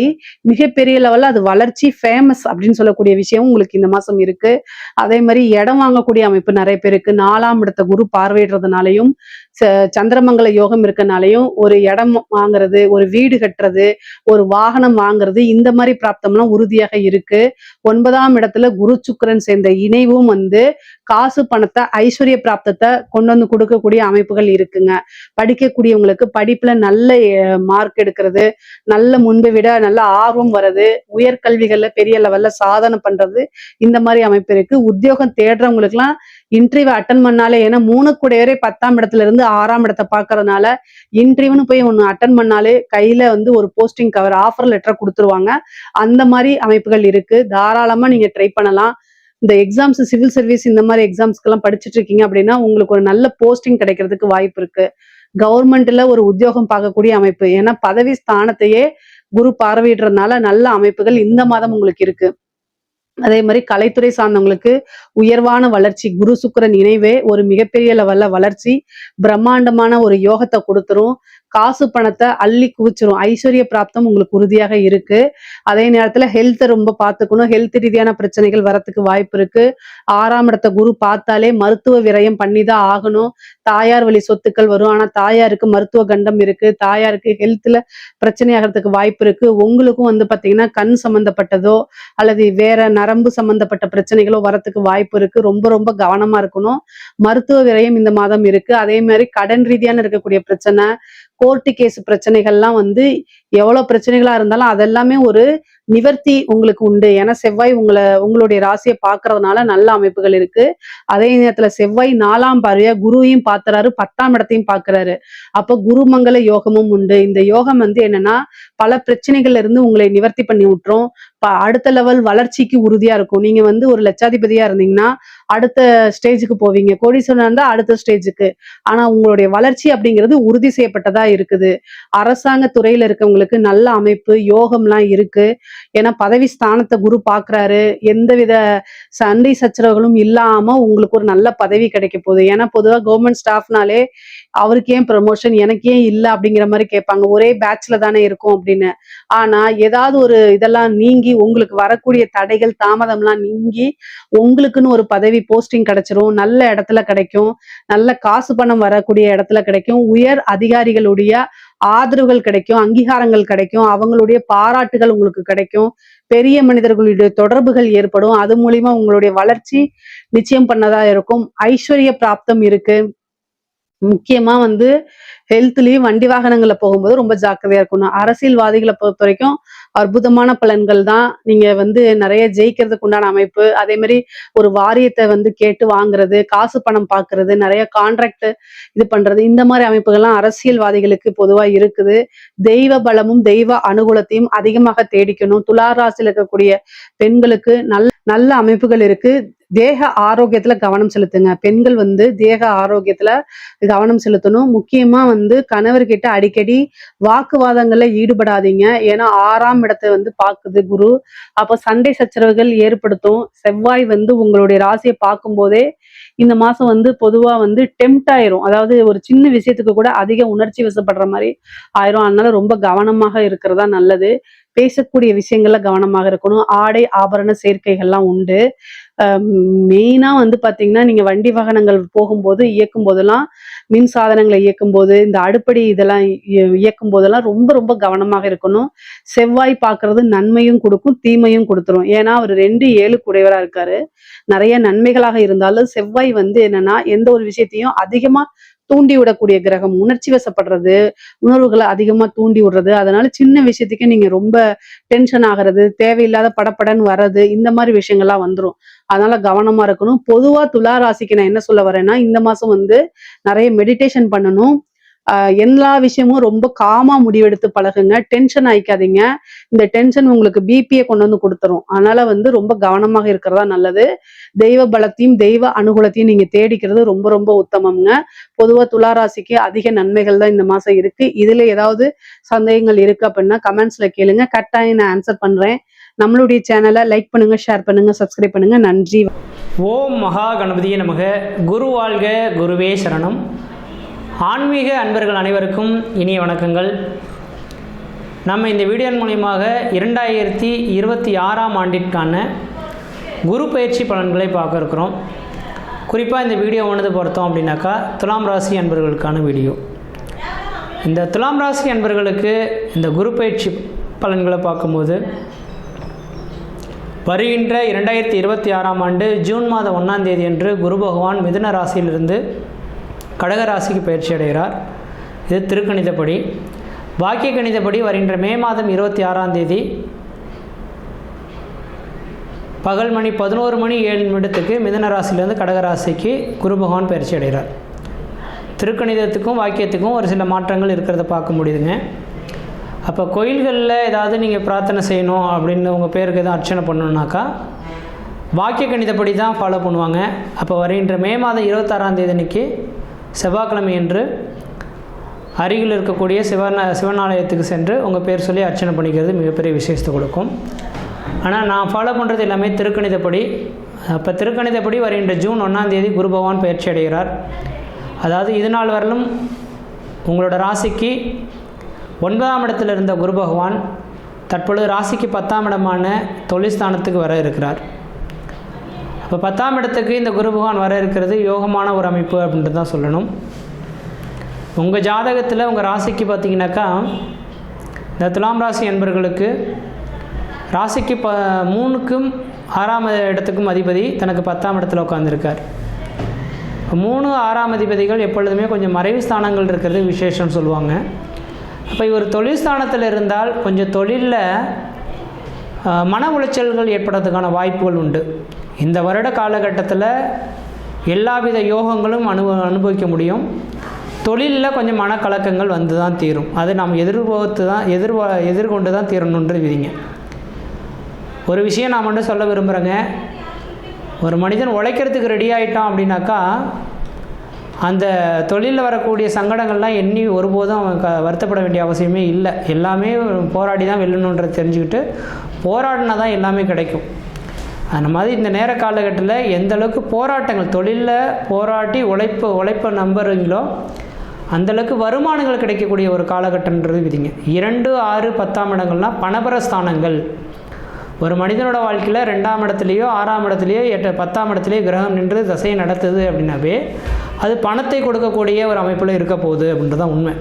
Speaker 2: மிகப்பெரிய லெவல்ல அது வளர்ச்சி ஃபேமஸ் அப்படின்னு சொல்லக்கூடிய விஷயம் உங்களுக்கு இந்த மாசம் இருக்கு. அதே மாதிரி இடம் வாங்கக்கூடிய அமைப்பு நிறைய பேருக்கு 4ஆம் இடத்த குரு பார்வையிடுறதுனாலையும் சந்திரமங்கல யோகம் இருக்கனாலையும் ஒரு இடம் வாங்குறது, ஒரு வீடு கட்டுறது, ஒரு வாகனம் வாங்குறது, இந்த மாதிரி பிராப்தம்லாம் உறுதியாக இருக்கு. 9ஆம் இடத்துல குரு சுக்கிரன் சேர்ந்த இணைவும் காசு பணத்தை ஐஸ்வர்ய பிராப்தத்தை கொண்டு கொடுக்கக்கூடிய அமைப்புகள் இருக்குங்க. படிக்கக்கூடியவங்களுக்கு படிப்புல நல்ல மார்க் எடுக்கிறது, நல்ல முன்பை விட நல்ல ஆர்வம் வர்றது, உயர்கல்விகள்ல பெரிய லெவல்ல சாதனை பண்றது, இந்த மாதிரி அமைப்பு இருக்கு. உத்தியோகம் தேடுறவங்களுக்கு எல்லாம் இன்டர்வியூ அட்டன் பண்ணாலே, ஏன்னா 3 கூடையவரே 10ஆம் இடத்துல இருந்து 6ஆம் இடத்தை பாக்குறதுனால இன்டர்வியூன்னு போய் ஒண்ணு அட்டன் பண்ணாலே கையில ஒரு போஸ்டிங் கவர் ஆஃபர் லெட்டர் கொடுத்துருவாங்க. அந்த மாதிரி அமைப்புகள் இருக்கு. தாராளமா நீங்க ட்ரை பண்ணலாம். இந்த எக்ஸாம்ஸ் சிவில் சர்வீஸ் இந்த மாதிரி எக்ஸாம்ஸ்க்கு எல்லாம் படிச்சுட்டு இருக்கீங்க அப்படின்னா உங்களுக்கு ஒரு நல்ல போஸ்டிங் கிடைக்கிறதுக்கு வாய்ப்பு இருக்கு. கவர்மெண்ட்ல ஒரு உத்தியோகம் பார்க்கக்கூடிய அமைப்பு. ஏன்னா பதவி ஸ்தானத்தையே குரு பார்வையிடுறதுனால நல்ல அமைப்புகள் இந்த மாதம் உங்களுக்கு இருக்கு. அதே மாதிரி கலைத்துறை சார்ந்தவங்களுக்கு உயர்வான வளர்ச்சி, குரு சுக்கிரன் இணைவே ஒரு மிகப்பெரிய லெவல்ல வளர்ச்சி, பிரம்மாண்டமான ஒரு யோகத்தை கொடுத்துரும். காசு பணத்தை அள்ளி குவிச்சிரும். ஐஸ்வர்ய பிராப்தம் உங்களுக்கு உறுதியாக இருக்கு. அதே நேரத்துல ஹெல்த்தை ரொம்ப பார்த்துக்கணும். ஹெல்த் ரீதியான பிரச்சனைகள் வரத்துக்கு வாய்ப்பு இருக்கு. 6ஆம் இடத்த குரு பார்த்தாலே மருத்துவ விரயம் பண்ணிதான் ஆகணும். தாயார் வழி சொத்துக்கள் வரும். ஆனா தாயாருக்கு மருத்துவ கண்டம் இருக்கு. தாயாருக்கு ஹெல்த்ல பிரச்சனை ஆகிறதுக்கு வாய்ப்பு இருக்கு. உங்களுக்கும் பாத்தீங்கன்னா கண் சம்பந்தப்பட்டதோ அல்லது வேற நரம்பு சம்பந்தப்பட்ட பிரச்சனைகளோ வரத்துக்கு வாய்ப்பு இருக்கு. ரொம்ப ரொம்ப கவனமா இருக்கணும். மருத்துவ விரயம் இந்த மாதம் இருக்கு. அதே மாதிரி கடன் ரீதியான இருக்கக்கூடிய பிரச்சனை, கோர்ட்டு கேஸ் பிரச்சனைகள்லாம் எவ்வளவு பிரச்சனைகளா இருந்தாலும் அதெல்லாமே ஒரு நிவர்த்தி உங்களுக்கு உண்டு. ஏன்னா செவ்வாய் உங்களுடைய ராசியை பார்க்கறதுனால நல்ல அமைப்புகள் இருக்கு. அதே நேரத்துல செவ்வாய் 4ஆம் பார்வையா குருவையும் பார்த்துறாரு, 10ஆம் இடத்தையும் பார்க்கிறாரு. அப்ப குருமங்கல யோகமும் உண்டு. இந்த யோகம் என்னன்னா பல பிரச்சனைகள்ல இருந்து உங்களை நிவர்த்தி பண்ணி விட்டுரும். அடுத்த லெவல் வளர்ச்சிக்கு உறுதியா இருக்கும். நீங்க ஒரு லட்சாதிபதியா இருந்தீங்கன்னா அடுத்த ஸ்டேஜுக்கு போவீங்க. கோடீஸ்வரனா இருந்தா அடுத்த ஸ்டேஜுக்கு. ஆனா உங்களுடைய வளர்ச்சி அப்படிங்கிறது உறுதி செய்யப்பட்டதா இருக்குது. அரசாங்க துறையில இருக்கவங்களுக்கு நல்ல அமைப்பு, யோகம்லாம் இருக்கு. ஏன்னா பதவி ஸ்தானத்த குரு பார்க்குறாரு. எந்தவித சண்டை சச்சரவுகளும் இல்லாம உங்களுக்கு ஒரு நல்ல பதவி கிடைக்க போகுது. ஏன்னா பொதுவா கவர்மெண்ட் ஸ்டாஃப்னாலே அவருக்கு ஏன் ப்ரமோஷன் எனக்கு ஏன் இல்ல அப்படிங்கிற மாதிரி கேட்பாங்க. ஒரே பேட்ச்ல தானே இருக்கும் அப்படின்னு. ஆனா ஏதாவது ஒரு இதெல்லாம் நீங்கி உங்களுக்கு வரக்கூடிய தடைகள் தாமதம்லாம் நீங்கி உங்களுக்குன்னு ஒரு பதவி போஸ்டிங் கிடைச்சிரும். நல்ல இடத்துல கிடைக்கும். நல்ல காசு பணம் வரக்கூடிய இடத்துல கிடைக்கும். உயர் அதிகாரிகளுடைய ஆதரவுகள் கிடைக்கும். அங்கீகாரங்கள் கிடைக்கும். அவங்களுடைய பாராட்டுகள் உங்களுக்கு கிடைக்கும். பெரிய மனிதர்களுடைய தொடர்புகள் ஏற்படும். அது மூலியமா உங்களுடைய வளர்ச்சி நிச்சயம் பண்ணதா இருக்கும். ஐஸ்வர்ய பிராப்தம் இருக்கு. முக்கியமா வந்து ஹெல்த்லயும் வண்டி வாகனங்கள்ல போகும்போது ரொம்ப ஜாக்கிரதையா இருக்கணும். அரசியல்வாதிகளை பொறுத்த வரைக்கும் அற்புதமான பலன்கள் தான். நீங்க வந்து நிறைய ஜெயிக்கிறதுக்கு உண்டான அமைப்பு. அதே மாதிரி ஒரு வாரியத்தை வந்து கேட்டு வாங்குறது, காசு பணம் பார்க்கறது, நிறைய கான்ட்ராக்ட் இது பண்றது, இந்த மாதிரி அமைப்புகள்லாம் அரசியல்வாதிகளுக்கு பொதுவா இருக்குது. தெய்வ பலமும் தெய்வ அனுகூலத்தையும் அதிகமாக தேடிக்கணும். துலா ராசியில் இருக்கக்கூடிய பெண்களுக்கு நல்ல அமைப்புகள் இருக்கு. தேக ஆரோக்கியத்துல கவனம் செலுத்துங்க. பெண்கள் வந்து தேக ஆரோக்கியத்துல கவனம் செலுத்தணும். முக்கியமா வந்து கணவர்கிட்ட அடிக்கடி வாக்குவாதங்கள்ல ஈடுபடாதீங்க. ஏன்னா 6ஆம் இடத்தை வந்து பாக்குது குரு. அப்ப சண்டை சச்சரவுகள் ஏற்படுத்தும். செவ்வாய் வந்து உங்களுடைய ராசியை பார்க்கும் போதே இந்த மாசம் வந்து பொதுவா வந்து டெம்ட் ஆயிரும். அதாவது ஒரு சின்ன விஷயத்துக்கு கூட அதிக உணர்ச்சி வசப்படுற மாதிரி ஆயிரும். அதனால ரொம்ப கவனமாக இருக்கிறதா நல்லது. பேசக்கூடிய விஷயங்கள்ல கவனமாக இருக்கணும். ஆடை ஆபரண சேர்க்கைகள்லாம் உண்டு. மெயினா வந்து பாத்தீங்கன்னா நீங்க வண்டி வாகனங்கள் போகும்போது இயக்கும் போதெல்லாம், மின் சாதனங்களை இயக்கும் போது, இந்த அடுப்படி இதெல்லாம் இயக்கும் போதெல்லாம் ரொம்ப ரொம்ப கவனமாக இருக்கணும். செவ்வாய் பார்க்கறது நன்மையும் கொடுக்கும், தீமையும் கொடுத்துரும். ஏன்னா அவர் 2-7 குடையவரா இருக்காரு. நிறைய நன்மைகளாக இருந்தாலும் செவ்வாய் வந்து என்னன்னா எந்த ஒரு விஷயத்தையும் அதிகமா தூண்டி விடக்கூடிய கிரகம். உணர்ச்சி வசப்படுறது, உணர்வுகளை அதிகமா தூண்டி விடுறது. அதனால சின்ன விஷயத்துக்கே நீங்க ரொம்ப டென்ஷன் ஆகிறது, தேவையில்லாத படப்படன்னு வர்றது, இந்த மாதிரி விஷயங்கள்லாம் வந்துரும். அதனால கவனமா இருக்கணும். பொதுவா துலா ராசிக்கு நான் என்ன சொல்ல வரேன்னா, இந்த மாசம் வந்து நிறைய மெடிடேஷன் பண்ணணும். எல்லா விஷயமும் ரொம்ப காமா முடிவெடுத்து பழகுங்க. டென்ஷன் ஆயிக்காதீங்க. இந்த டென்ஷன் உங்களுக்கு பிபியை கொண்டு வந்து கொடுத்துரும். அதனால வந்து ரொம்ப கவனமாக இருக்கிறதா நல்லது. தெய்வ பலத்தையும் தெய்வ அனுகூலத்தையும் நீங்க தேடிக்கிறது ரொம்ப ரொம்ப உத்தமம்ங்க. பொதுவா துலா ராசிக்கு அதிக நன்மைகள் தான் இந்த மாசம் இருக்கு. இதுல ஏதாவது சந்தேகங்கள் இருக்கு அப்படின்னா கமெண்ட்ஸ்ல கேளுங்க. கட்டாயம் நான் ஆன்சர் பண்றேன். நம்மளுடைய சேனலை லைக் பண்ணுங்க, ஷேர் பண்ணுங்க, சப்ஸ்கிரைப் பண்ணுங்க. நன்றி.
Speaker 3: ஓம் மகா கணபதியே நமக. குரு வாழ்க, குருவே சரணம். ஆன்மீக அன்பர்கள் அனைவருக்கும் இனிய வணக்கங்கள். நம்ம இந்த வீடியோ மூலமாக 2026ஆம் ஆண்டிற்கான குரு பயிற்சி பலன்களை பார்க்க இருக்கிறோம். குறிப்பாக இந்த வீடியோ ஒன்று பொறுத்தோம் அப்படின்னாக்கா துலாம் ராசி அன்பர்களுக்கான வீடியோ. இந்த துலாம் ராசி அன்பர்களுக்கு இந்த குரு பயிற்சி பலன்களை பார்க்கும்போது வருகின்ற 2026ஆம் ஆண்டு ஜூன் மாதம் 1ஆம் தேதி அன்று குரு பகவான் மிதுன ராசியிலிருந்து கடக ராசிக்கு பயிற்சி அடைகிறார். இது திருக்கணிதப்படி. வாக்கிய கணிதப்படி வருகின்ற மே மாதம் 26ஆம் தேதி பகல் மணி 11:07 மிதுன ராசியிலிருந்து கடக ராசிக்கு குரு பகவான் பயிற்சி அடைகிறார். திருக்கணிதத்துக்கும் வாக்கியத்துக்கும் ஒரு சில மாற்றங்கள் இருக்கிறத பார்க்க முடியுதுங்க. அப்போ கோயில்களில் ஏதாவது நீங்கள் பிரார்த்தனை செய்யணும் அப்படின்னு உங்கள் பேருக்கு எதுவும் அர்ச்சனை பண்ணணுன்னாக்கா வாக்கிய கணிதப்படி தான் ஃபாலோ பண்ணுவாங்க. அப்போ வருகின்ற மே மாதம் 26ஆம் தேதி அன்றைக்கி செவ்வாய்க்கிழமை என்று அருகில் இருக்கக்கூடிய சிவனாலயத்துக்கு சென்று உங்கள் பேர் சொல்லி அர்ச்சனை பண்ணிக்கிறது மிகப்பெரிய விசேஷத்தை கொடுக்கும். ஆனால் நான் ஃபாலோ பண்ணுறது எல்லாமே திருக்கணிதப்படி. அப்போ திருக்கணிதப்படி வருகின்ற ஜூன் 1ஆம் தேதி குரு பகவான் பயிற்சி அடைகிறார். அதாவது இது நாள் வரலும் உங்களோட ராசிக்கு 9ஆம் இடத்தில் இருந்த குரு பகவான் தற்பொழுது ராசிக்கு 10ஆம் இடமான தொழில் ஸ்தானத்துக்கு வர இருக்கிறார். இப்போ 10ஆம் இடத்துக்கு இந்த குரு பகவான் வர இருக்கிறது யோகமான ஒரு அமைப்பு அப்படின்ட்டு தான் சொல்லணும். உங்கள் ஜாதகத்தில் உங்கள் ராசிக்கு பார்த்திங்கனாக்கா இந்த துலாம் ராசி என்பர்களுக்கு ராசிக்கு 3க்கும் 6ஆம் இடத்துக்கும் அதிபதி தனக்கு 10ஆம் இடத்துல உட்காந்துருக்கார். 3, 6ஆம் அதிபதிகள் எப்பொழுதுமே கொஞ்சம் மறைவு ஸ்தானங்கள் இருக்கிறது விசேஷம்னு சொல்லுவாங்க. அப்போ இவர் தொழில் ஸ்தானத்தில் இருந்தால் கொஞ்சம் தொழிலில் மன உளைச்சல்கள் ஏற்படுறதுக்கான வாய்ப்புகள் உண்டு. இந்த வருட காலகட்டத்தில் எல்லாவித யோகங்களும் அனுபவிக்க முடியும். தொழிலில் கொஞ்சம் மனக்கலக்கங்கள் வந்து தான் தீரும். அது நாம் எதிர்கொண்டு தான் தீரணுன்றது விதிங்க. ஒரு விஷயம் நான் மட்டும் சொல்ல விரும்புகிறேங்க. ஒரு மனிதன் உழைக்கிறதுக்கு ரெடி ஆகிட்டான் அப்படின்னாக்கா அந்த தொழிலில் வரக்கூடிய சங்கடங்கள்லாம் எண்ணி ஒருபோதும் அவன் வருத்தப்பட வேண்டிய அவசியமே இல்லை. எல்லாமே போராடி தான் வெல்லணுன்றது தெரிஞ்சுக்கிட்டு போராடினா தான் எல்லாமே கிடைக்கும். அந்த மாதிரி இந்த நேர காலகட்டத்தில் எந்த அளவுக்கு போராட்டங்கள் தொழிலில் போராட்டி உழைப்பை நம்புறீங்களோ அந்தளவுக்கு வருமானங்கள் கிடைக்கக்கூடிய ஒரு காலகட்டன்றது விதிங்க. 2, 6, 10ஆம் இடங்கள்லாம் பணபர ஸ்தானங்கள். ஒரு மனிதனோட வாழ்க்கையில் 2ஆம் இடத்துலையோ 6ஆம் இடத்துலையோ 10ஆம் இடத்துலையோ கிரகம் நின்று தசையை நடத்துது அப்படின்னாவே அது பணத்தை கொடுக்கக்கூடிய ஒரு அமைப்பில் இருக்க போகுது அப்படின்றது தான் உண்மை.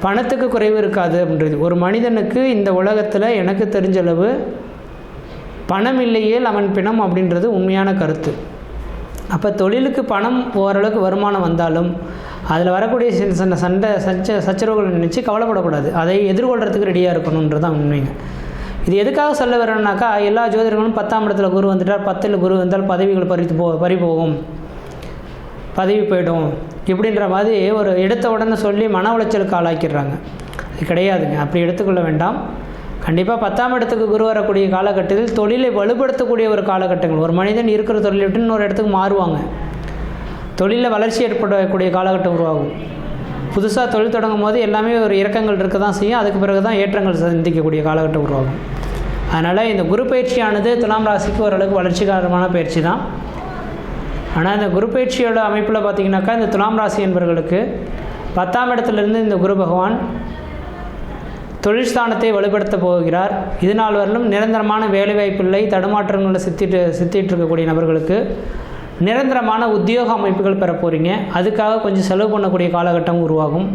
Speaker 3: பணத்துக்கு குறைவு இருக்காது அப்படின்றது. ஒரு மனிதனுக்கு இந்த உலகத்தில் எனக்கு தெரிஞ்சளவு பணம் இல்லையேல் அவன் பிணம் அப்படின்றது உண்மையான கருத்து. அப்போ தொழிலுக்கு பணம் ஓரளவுக்கு வருமானம் வந்தாலும் அதில் வரக்கூடிய சின்ன சச்சரவுகள் நினச்சி கவலைப்படக்கூடாது. அதை எதிர்கொள்கிறதுக்கு ரெடியாக இருக்கணுன்றது தான் உண்மைங்க. இது எதுக்காக சொல்ல வரேன்னாக்கா, எல்லா ஜோதிடர்களும் 10ஆம் இடத்துல குரு வந்துட்டார், 10ல் குரு வந்தால் பதவிகள் பறி போகும், பதவி போய்டும் இப்படின்ற மாதிரி ஒரு எடுத்த உடனே சொல்லி மன உளைச்சலுக்கு ஆளாக்கிடுறாங்க. அது கிடையாதுங்க, அப்படி எடுத்துக்கொள்ள வேண்டாம். கண்டிப்பாக 10ஆம் இடத்துக்கு குரு வரக்கூடிய காலகட்டத்தில் தொழிலை வலுப்படுத்தக்கூடிய ஒரு காலகட்டங்கள். ஒரு மனிதன் இருக்கிற தொழிலை விட்டு இன்னொரு இடத்துக்கு மாறுவாங்க. தொழிலில் வளர்ச்சி ஏற்படக்கூடிய காலகட்டம் உருவாகும். புதுசாக தொழில் தொடங்கும் போது எல்லாமே ஒரு இறக்கங்கள் இருக்க தான் செய்யும். அதுக்கு பிறகு தான் ஏற்றங்கள் சந்திக்கக்கூடிய காலகட்டம் உருவாகும். அதனால் இந்த குரு பயிற்சியானது துலாம் ராசிக்கு ஓரளவுக்கு வளர்ச்சிகரமான பயிற்சி தான். ஆனால் இந்த குரு பயிற்சியோட அமைப்பில் பார்த்திங்கனாக்கா, இந்த துலாம் ராசி என்பவர்களுக்கு 10ஆம் இடத்துலேருந்து இந்த குரு பகவான் தொழில் ஸ்தானத்தை வலுப்படுத்த போகிறார். இதனால் வரலும் நிரந்தரமான வேலைவாய்ப்பில்லை, தடுமாற்றங்களில் சித்திட்டு இருக்கக்கூடிய நபர்களுக்கு நிரந்தரமான உத்தியோக அமைப்புகள் பெற போகிறீங்க. அதுக்காக கொஞ்சம் செலவு பண்ணக்கூடிய காலகட்டம் உருவாகும்.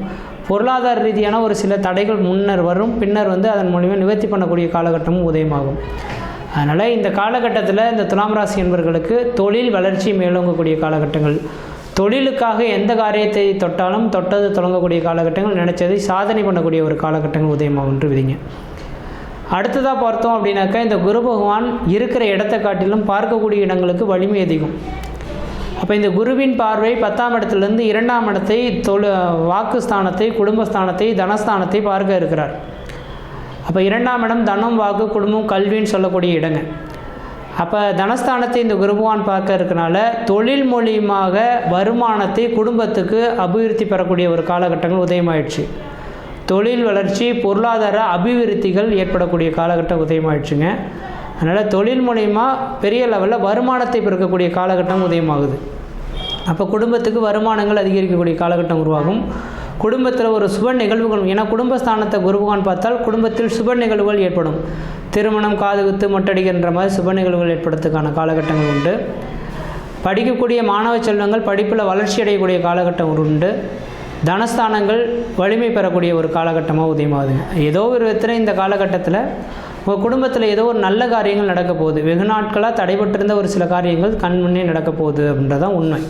Speaker 3: பொருளாதார ரீதியான ஒரு சில தடைகள் முன்னர் வரும், பின்னர் அதன் மூலிமா நிவர்த்தி பண்ணக்கூடிய காலகட்டமும் உதயமாகும். அதனால் இந்த காலகட்டத்தில் இந்த துலாம் ராசி என்பவர்களுக்கு தொழில் வளர்ச்சி மேலோங்கக்கூடிய காலகட்டங்கள். தொழிலுக்காக எந்த காரியத்தை தொட்டாலும் தொட்டது தொடங்கக்கூடிய காலகட்டங்கள், நினைச்சதை சாதனை பண்ணக்கூடிய ஒரு காலகட்டங்கள் உதயமாகும் என்று விதிங்க. அடுத்ததாக பார்த்தோம் அப்படின்னாக்கா, இந்த குரு பகவான் இருக்கிற இடத்தை காட்டிலும் பார்க்கக்கூடிய இடங்களுக்கு வலிமை அதிகம். அப்போ இந்த குருவின் பார்வை 10ஆம் இடத்துலேருந்து 2ஆம் இடத்தை வாக்குஸ்தானத்தை, குடும்பஸ்தானத்தை, தனஸ்தானத்தை பார்க்க இருக்கிறார். அப்போ 2ஆம் இடம் தனம், வாக்கு, குடும்பம், கல்வின்னு சொல்லக்கூடிய இடங்க. அப்போ தனஸ்தானத்தை இந்த குரு பகவான் பார்க்க இருக்கனால தொழில் மூலியமாக வருமானத்தை குடும்பத்துக்கு அபிவிருத்தி பெறக்கூடிய ஒரு காலகட்டங்கள் உதயமாயிடுச்சு. தொழில் வளர்ச்சி, பொருளாதார அபிவிருத்திகள் ஏற்படக்கூடிய காலகட்டம் உதயமாயிடுச்சுங்க. அதனால் தொழில் மூலயமா பெரிய லெவலில் வருமானத்தை பெருக்கக்கூடிய காலகட்டம் உதயமாகுது. அப்போ குடும்பத்துக்கு வருமானங்கள் அதிகரிக்கக்கூடிய காலகட்டம் உருவாகும். குடும்பத்தில் ஒரு சுப நிகழ்வுகள், ஏன்னா குடும்பஸ்தானத்தை குரு பகவான் பார்த்தால் குடும்பத்தில் சுப நிகழ்வுகள் ஏற்படும். திருமணம், காது குத்து, மொட்டடிக்கின்ற மாதிரி சுப நிகழ்வுகள் ஏற்படுறதுக்கான காலகட்டங்கள் உண்டு. படிக்கக்கூடிய மாணவ செல்வங்கள் படிப்பில் வளர்ச்சி அடையக்கூடிய காலகட்டம் உண்டு. தனஸ்தானங்கள் வலிமை பெறக்கூடிய ஒரு காலகட்டமாக உதயமாகுதுங்க. ஏதோ ஒரு விதத்தில் இந்த காலகட்டத்தில் உங்கள் குடும்பத்தில் ஏதோ ஒரு நல்ல காரியங்கள் நடக்க போகுது. வெகு நாட்களாக தடைபட்டிருந்த ஒரு சில காரியங்கள் கண் முன்னே நடக்க போகுது அப்படின்றதான் உண்மை.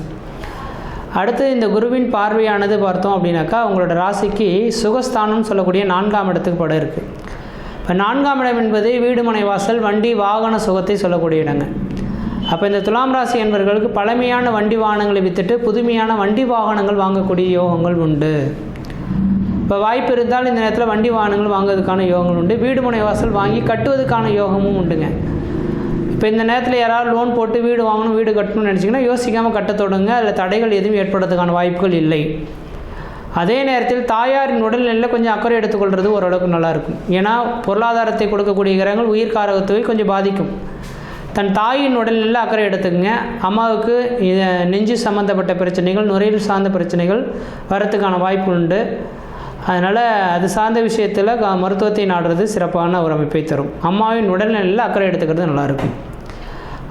Speaker 3: அடுத்து இந்த குருவின் பார்வையானது பார்த்தோம் அப்படின்னாக்கா, உங்களோட ராசிக்கு சுகஸ்தானம் சொல்லக்கூடிய 4ஆம் இடத்துக்கு படம் இருக்குது. இப்போ 4ஆம் இடம் என்பது வீடு, மனை, வாசல், வண்டி, வாகன சுகத்தை சொல்லக்கூடிய இடங்க. அப்போ இந்த துலாம் ராசி என்பவர்களுக்கு பழமையான வண்டி வாகனங்களை விற்றுட்டு புதுமையான வண்டி வாகனங்கள் வாங்கக்கூடிய யோகங்கள் உண்டு. இப்போ வாய்ப்பு இருந்தால் இந்த நேரத்தில் வண்டி வாகனங்கள் வாங்குவதற்கான யோகங்கள் உண்டு. வீடு, மனை, வாசல் வாங்கி கட்டுவதற்கான யோகமும் உண்டுங்க. இப்போ இந்த நேரத்தில் யாராவது லோன் போட்டு வீடு வாங்கணும், வீடு கட்டணும்னு நினச்சிங்கன்னா யோசிக்காமல் கட்ட தொடங்க. அதில் தடைகள் எதுவும் ஏற்படுறதுக்கான வாய்ப்புகள் இல்லை. அதே நேரத்தில் தாயாரின் உடல்நிலையில் கொஞ்சம் அக்கறை எடுத்துக்கொள்வது ஓரளவுக்கு நல்லாயிருக்கும். ஏன்னா பொருளாதாரத்தை கொடுக்கக்கூடிய கிரகங்கள் உயிர்காரகத்துவை கொஞ்சம் பாதிக்கும். தன் தாயின் உடல்நிலையில் அக்கறை எடுத்துக்கங்க. அம்மாவுக்கு நெஞ்சு சம்மந்தப்பட்ட பிரச்சனைகள், நுரையீரல் சார்ந்த பிரச்சனைகள் வரத்துக்கான வாய்ப்பு உண்டு. அதனால் அது சார்ந்த விஷயத்தில் மருத்துவத்தை நாடுறது சிறப்பான ஒரு அமைப்பை தரும். அம்மாவின் உடல்நிலையில் அக்கறை எடுத்துக்கிறது நல்லாயிருக்கும்.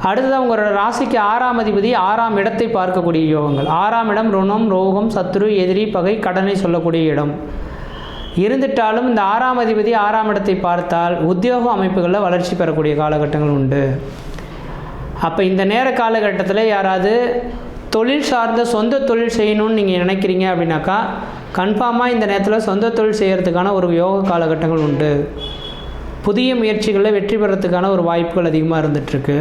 Speaker 3: அடுத்ததாக உங்களோட ராசிக்கு 6ஆம் அதிபதி 6ஆம் இடத்தை பார்க்கக்கூடிய யோகங்கள். 6ஆம் இடம் ருணம், ரோகம், சத்துரு, எதிரி, பகை, கடனை சொல்லக்கூடிய இடம் இருந்துட்டாலும் இந்த 6ஆம் அதிபதி 6ஆம் இடத்தை பார்த்தால் உத்தியோக அமைப்புகளில் வளர்ச்சி பெறக்கூடிய காலகட்டங்கள் உண்டு. அப்போ இந்த நேர காலகட்டத்தில் யாராவது தொழில் சார்ந்த சொந்த தொழில் செய்யணும்னு நீங்கள் நினைக்கிறீங்க அப்படின்னாக்கா, கன்ஃபார்மாக இந்த நேரத்தில் சொந்த தொழில் செய்கிறதுக்கான ஒரு யோக காலகட்டங்கள் உண்டு. புதிய முயற்சிகளில் வெற்றி பெறத்துக்கான ஒரு வாய்ப்புகள் அதிகமாக இருந்துகிட்ருக்கு.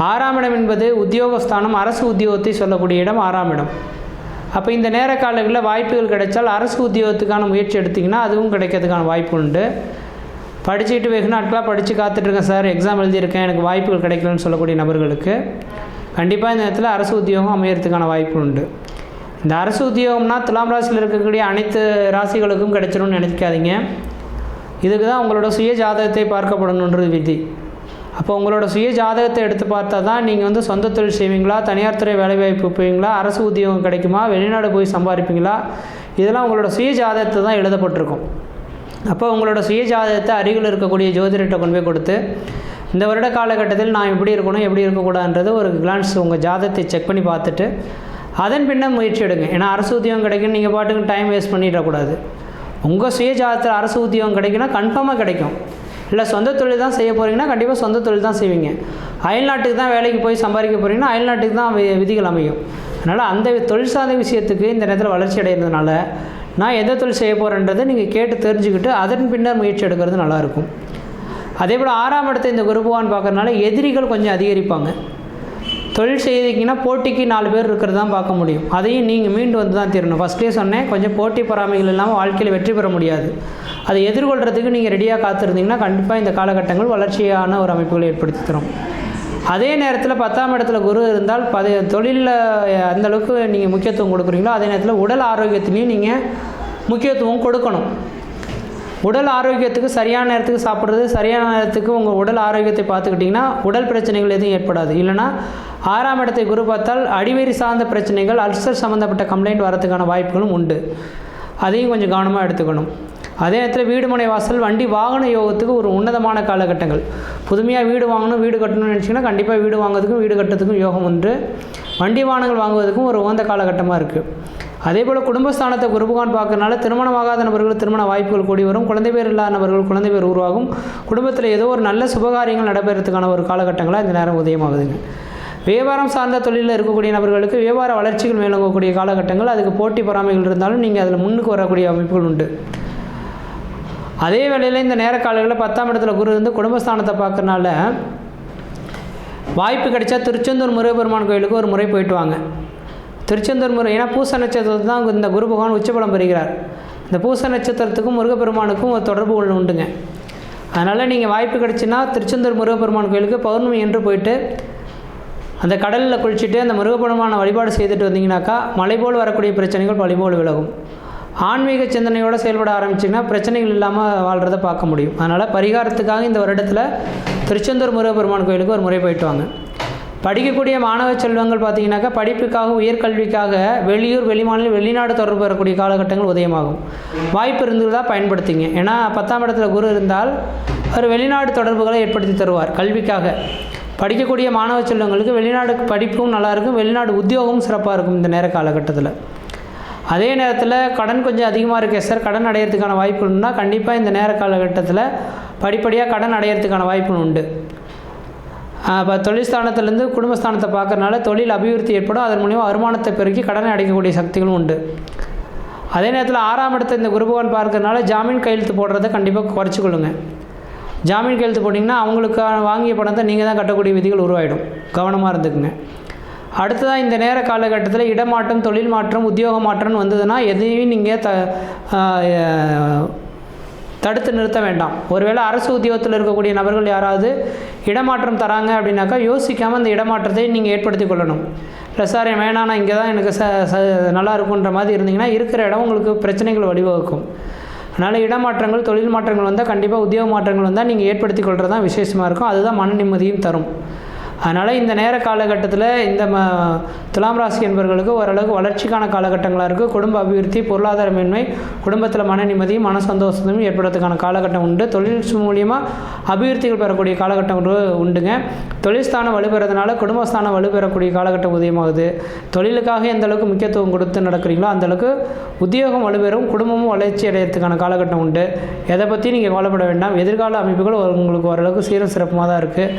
Speaker 3: 6ஆம் இடம் என்பது உத்தியோகஸ்தானம், அரசு உத்தியோகத்தை சொல்லக்கூடிய இடம் 6ஆம் இடம். அப்போ இந்த நேர காலங்களில் வாய்ப்புகள் கிடைச்சால் அரசு உத்தியோகத்துக்கான முயற்சி எடுத்திங்கன்னா அதுவும் கிடைக்கிறதுக்கான வாய்ப்பு உண்டு. படிச்சுட்டு வெகு நாட்களாக படித்து காத்துட்ருக்கேன் சார், எக்ஸாம் எழுதியிருக்கேன், எனக்கு வாய்ப்புகள் கிடைக்கலன்னு சொல்லக்கூடிய நபர்களுக்கு கண்டிப்பாக இந்த நேரத்தில் அரசு உத்தியோகம் அமையறதுக்கான வாய்ப்பு உண்டு. இந்த அரசு உத்தியோகம்னா துலாம் ராசியில் இருக்கக்கூடிய அனைத்து ராசிகளுக்கும் கிடைச்சிடும்னு நினைக்காதீங்க. இதுக்கு தான் உங்களோட சுய ஜாதகத்தை பார்க்கப்படணுன்றது விதி. அப்போ உங்களோட சுய ஜாதகத்தை எடுத்து பார்த்தா தான் நீங்கள் வந்து சொந்த தொழில் செய்வீங்களா, தனியார் துறை வேலைவாய்ப்பு போவீங்களா, அரசு உத்தியோகம் கிடைக்குமா, வெளிநாடு போய் சம்பாதிப்பீங்களா, இதெல்லாம் உங்களோட சுய ஜாதகத்தை தான் எழுதப்பட்டிருக்கும். அப்போ உங்களோட சுய ஜாதகத்தை அருகில் இருக்கக்கூடிய ஜோதிடர்கிட்ட கொண்டு போய் கொடுத்து இந்த வருட காலகட்டத்தில் நான் எப்படி இருக்கணும் எப்படி இருக்கக்கூடாதுன்றது ஒரு கிளான்ஸ் உங்கள் ஜாதகத்தை செக் பண்ணி பார்த்துட்டு அதன் பின்னர் முயற்சி எடுங்க. ஏன்னா அரசு உத்தியோகம் கிடைக்கும் நீங்கள் பாட்டுக்கு டைம் வேஸ்ட் பண்ணிடக்கூடாது. உங்கள் சுய ஜாதகத்தில் அரசு உத்தியோகம் கிடைக்குன்னா கன்ஃபார்மாக கிடைக்கும். இல்லை சொந்த தொழில் தான் செய்ய போகிறீங்கன்னா கண்டிப்பாக சொந்த தொழில் தான் செய்வீங்க. அயல்நாட்டுக்கு தான் வேலைக்கு போய் சம்பாதிக்க போகிறீங்கன்னா அயல்நாட்டுக்கு தான் விதிகள் அமையும். அதனால் அந்த தொழில் சார்ந்த விஷயத்துக்கு இந்த நேரத்தில் வளர்ச்சி அடைகிறதுனால நான் எந்த தொழில் செய்ய போகிறேன்றதை நீங்கள் கேட்டு தெரிஞ்சுக்கிட்டு அதன் பின்னர் முயற்சி எடுக்கிறது நல்லாயிருக்கும். அதே போல் 6ஆம் இடத்தை இந்த குரு பகவான் பார்க்கறதுனால எதிரிகள் கொஞ்சம் அதிகரிப்பாங்க. தொழில் செய்திங்கன்னா போட்டிக்கு 4 பேர் இருக்கிறது தான் பார்க்க முடியும். அதையும் நீங்கள் மீண்டு வந்து தான் தீரணும். ஃபஸ்ட்டே சொன்னேன், கொஞ்சம் போட்டி பொறாமைகள் இல்லாமல் வாழ்க்கையில் வெற்றி பெற முடியாது. அதை எதிர்கொள்கிறதுக்கு நீங்கள் ரெடியாக காத்திருந்தீங்கன்னா கண்டிப்பாக இந்த காலகட்டங்கள் வளர்ச்சியான ஒரு அமைப்புகளை ஏற்படுத்தி தரும். அதே நேரத்தில் 10ஆம் இடத்துல குரு இருந்தால் தொழிலில் அந்தளவுக்கு நீங்கள் முக்கியத்துவம் கொடுக்குறீங்களோ அதே நேரத்தில் உடல் ஆரோக்கியத்துலேயும் நீங்கள் முக்கியத்துவம் கொடுக்கணும். உடல் ஆரோக்கியத்துக்கு சரியான நேரத்துக்கு சாப்பிட்றது, சரியான நேரத்துக்கு உங்கள் உடல் ஆரோக்கியத்தை பார்த்துக்கிட்டிங்கன்னா உடல் பிரச்சனைகள் எதுவும் ஏற்படாது. இல்லைனா 6ஆம் இடத்தை குரு பார்த்தால் அடிவெறி சார்ந்த பிரச்சனைகள், அல்சர் சம்மந்தப்பட்ட கம்ப்ளைண்ட் வரதுக்கான வாய்ப்புகளும் உண்டு. அதையும் கொஞ்சம் கவனமாக எடுத்துக்கணும். அதே நேரத்தில் வீடு மனை வாசல் வண்டி வாகன யோகத்துக்கு ஒரு உன்னதமான காலகட்டங்கள். புதுமையாக வீடு வாங்கணும் வீடு கட்டணும்னு நினச்சிங்கன்னா கண்டிப்பாக வீடு வாங்குறதுக்கும் வீடு கட்டுறதுக்கும் யோகம் உண்டு. வண்டி வாகனங்கள் வாங்குவதற்கும் ஒரு உகந்த காலகட்டமாக இருக்குது. அதே போல் குடும்பஸ்தானத்தை குரு பகவான் பார்க்கறதுனால திருமணமாகாத நபர்கள் திருமண வாய்ப்புகள் கூடி வரும். குழந்தை பேர் இல்லாத நபர்கள் குழந்தை பேர் உருவாகும். குடும்பத்தில் ஏதோ ஒரு நல்ல சுபகாரியங்கள் நடைபெறதுக்கான ஒரு காலகட்டங்களாக இந்த நேரம் உதயமாகுதுங்க. வியாபாரம் சார்ந்த தொழிலில் இருக்கக்கூடிய நபர்களுக்கு வியாபார வளர்ச்சிகள் மேலோங்கக்கூடிய காலகட்டங்கள். அதுக்கு போட்டி பொறாமைகள் இருந்தாலும் நீங்கள் அதில் முன்னுக்கு வரக்கூடிய அமைப்புகள் உண்டு. அதே வேளையில் இந்த நேர காலங்களில் 10ஆம் இடத்துல குரு இருந்து குடும்பஸ்தானத்தை பார்க்கறனால வாய்ப்பு கிடைச்சா திருச்செந்தூர் முருகப்பெருமான் கோயிலுக்கு ஒரு முறை போயிட்டு வாங்க. திருச்செந்தூர் முறை, ஏன்னா பூச நட்சத்திரத்தில் தான் இந்த குரு பகவான் உச்சபலம் பெறுகிறார். இந்த பூச நட்சத்திரத்துக்கும் முருகப்பெருமானுக்கும் ஒரு தொடர்புகள் உண்டுங்க. அதனால் நீங்கள் வாய்ப்பு கிடைச்சின்னா திருச்செந்தூர் முருகப்பெருமான் கோயிலுக்கு பௌர்ணமி என்று போயிட்டு அந்த கடலில் குளிச்சுட்டு அந்த முருகப்பெருமானை வழிபாடு செய்துட்டு வந்தீங்கன்னாக்கா மலை போல் வரக்கூடிய பிரச்சனைகள் பழி போல் விலகும். ஆன்மீக சிந்தனையோடு செயல்பட ஆரம்பிச்சிங்கன்னா பிரச்சனைகள் இல்லாமல் வாழ்கிறத பார்க்க முடியும். அதனால் பரிகாரத்துக்காக இந்த வருடத்தில் திருச்செந்தூர் முருகப்பெருமான் கோயிலுக்கு ஒரு முறை போயிட்டு வாங்க. படிக்கக்கூடிய மாணவ செல்வங்கள் பார்த்தீங்கன்னாக்கா படிப்புக்காக உயர்கல்விக்காக வெளியூர் வெளிமாநிலம் வெளிநாடு தொடர்பு வரக்கூடிய காலகட்டங்கள் உதயமாகும். வாய்ப்பு இருந்ததாக பயன்படுத்திங்க. ஏன்னா 10ஆம் இடத்துல குரு இருந்தால் ஒரு வெளிநாடு தொடர்புகளை ஏற்படுத்தி தருவார். கல்விக்காக படிக்கக்கூடிய மாணவ செல்வங்களுக்கு வெளிநாடு படிப்பும் நல்லாயிருக்கும், வெளிநாடு உத்தியோகமும் சிறப்பாக இருக்கும் இந்த நேர காலகட்டத்தில். அதே நேரத்தில் கடன் கொஞ்சம் அதிகமாக இருக்கே சார், கடன் அடையிறதுக்கான வாய்ப்பு உண்டுன்னா கண்டிப்பாக இந்த நேர காலகட்டத்தில் படிப்படியாக கடன் அடையிறதுக்கான வாய்ப்பு உண்டு. இப்போ தொழில் ஸ்தானத்துலேருந்து குடும்பஸ்தானத்தை பார்க்கறனால தொழில் அபிவிருத்தி ஏற்படும். அதன் மூலிமா வருமானத்தை பெருக்கி கடனை அடைக்கக்கூடிய சக்திகளும் உண்டு. அதே நேரத்தில் 6ஆம் இடத்தை இந்த குரு பகவான் பார்க்கறனால ஜாமீன் கையெழுத்து போடுறதை கண்டிப்பாக குறைச்சிக்கொள்ளுங்க. ஜாமீன் கையெழுத்து போட்டிங்கன்னா அவங்களுக்கு வாங்கிய பணத்தை நீங்கள் தான் கட்டக்கூடிய விதிகள் உருவாயிடும். கவனமாக இருந்துக்குங்க. அடுத்ததாக இந்த நேர காலகட்டத்தில் இடமாற்றம், தொழில் மாற்றம், உத்தியோக மாற்றம்னு வந்ததுன்னா எதையும் நீங்கள் தடுத்து நிறுத்த வேண்டாம். ஒருவேளை அரசு உத்தியோகத்தில் இருக்கக்கூடிய நபர்கள் யாராவது இடமாற்றம் தராங்க அப்படின்னாக்கா யோசிக்காமல் அந்த இடமாற்றத்தை நீங்கள் ஏற்படுத்தி கொள்ளணும். இல்லை சார் வேணாம் நான் இங்கே தான் எனக்கு நல்லா இருக்குன்ற மாதிரி இருந்தீங்கன்னா இருக்கிற இடம் உங்களுக்கு பிரச்சனைகள் வழிவகுக்கும். அதனால் இடமாற்றங்கள் தொழில் மாற்றங்கள் வந்தால் கண்டிப்பாக உத்தியோக மாற்றங்கள் வந்தால் நீங்கள் ஏற்படுத்தி கொள்கிறது தான் விசேஷமாக இருக்கும். அதுதான் மன நிம்மதியும் தரும். அதனால் இந்த நேர காலகட்டத்தில் இந்த துலாம் ராசி என்பவர்களுக்கு ஓரளவுக்கு வளர்ச்சிக்கான காலகட்டங்களாக இருக்குது. குடும்ப அபிவிருத்தி, பொருளாதார மேன்மை, குடும்பத்தில் மன நிம்மதியும் மன சந்தோஷத்தையும் ஏற்படுறதுக்கான காலகட்டம் உண்டு. தொழில் மூலியமாக அபிவிருத்திகள் பெறக்கூடிய காலகட்டம் உண்டுங்க. தொழில் ஸ்தானம் வலுப்பெறதுனால குடும்பஸ்தானம் வலுப்பெறக்கூடிய காலகட்டம் உதயமாகுது. தொழிலுக்காக எந்த அளவுக்கு முக்கியத்துவம் கொடுத்து நடக்கிறீங்களோ அந்தளவுக்கு உத்தியோகம் வலுப்பெறும், குடும்பமும் வளர்ச்சி அடையிறதுக்கான காலகட்டம் உண்டு. எதை பற்றி நீங்கள் கவலைப்பட வேண்டாம். எதிர்கால அமைப்புகள் உங்களுக்கு ஓரளவுக்கு சீரும் சிறப்புமாக தான் இருக்குது.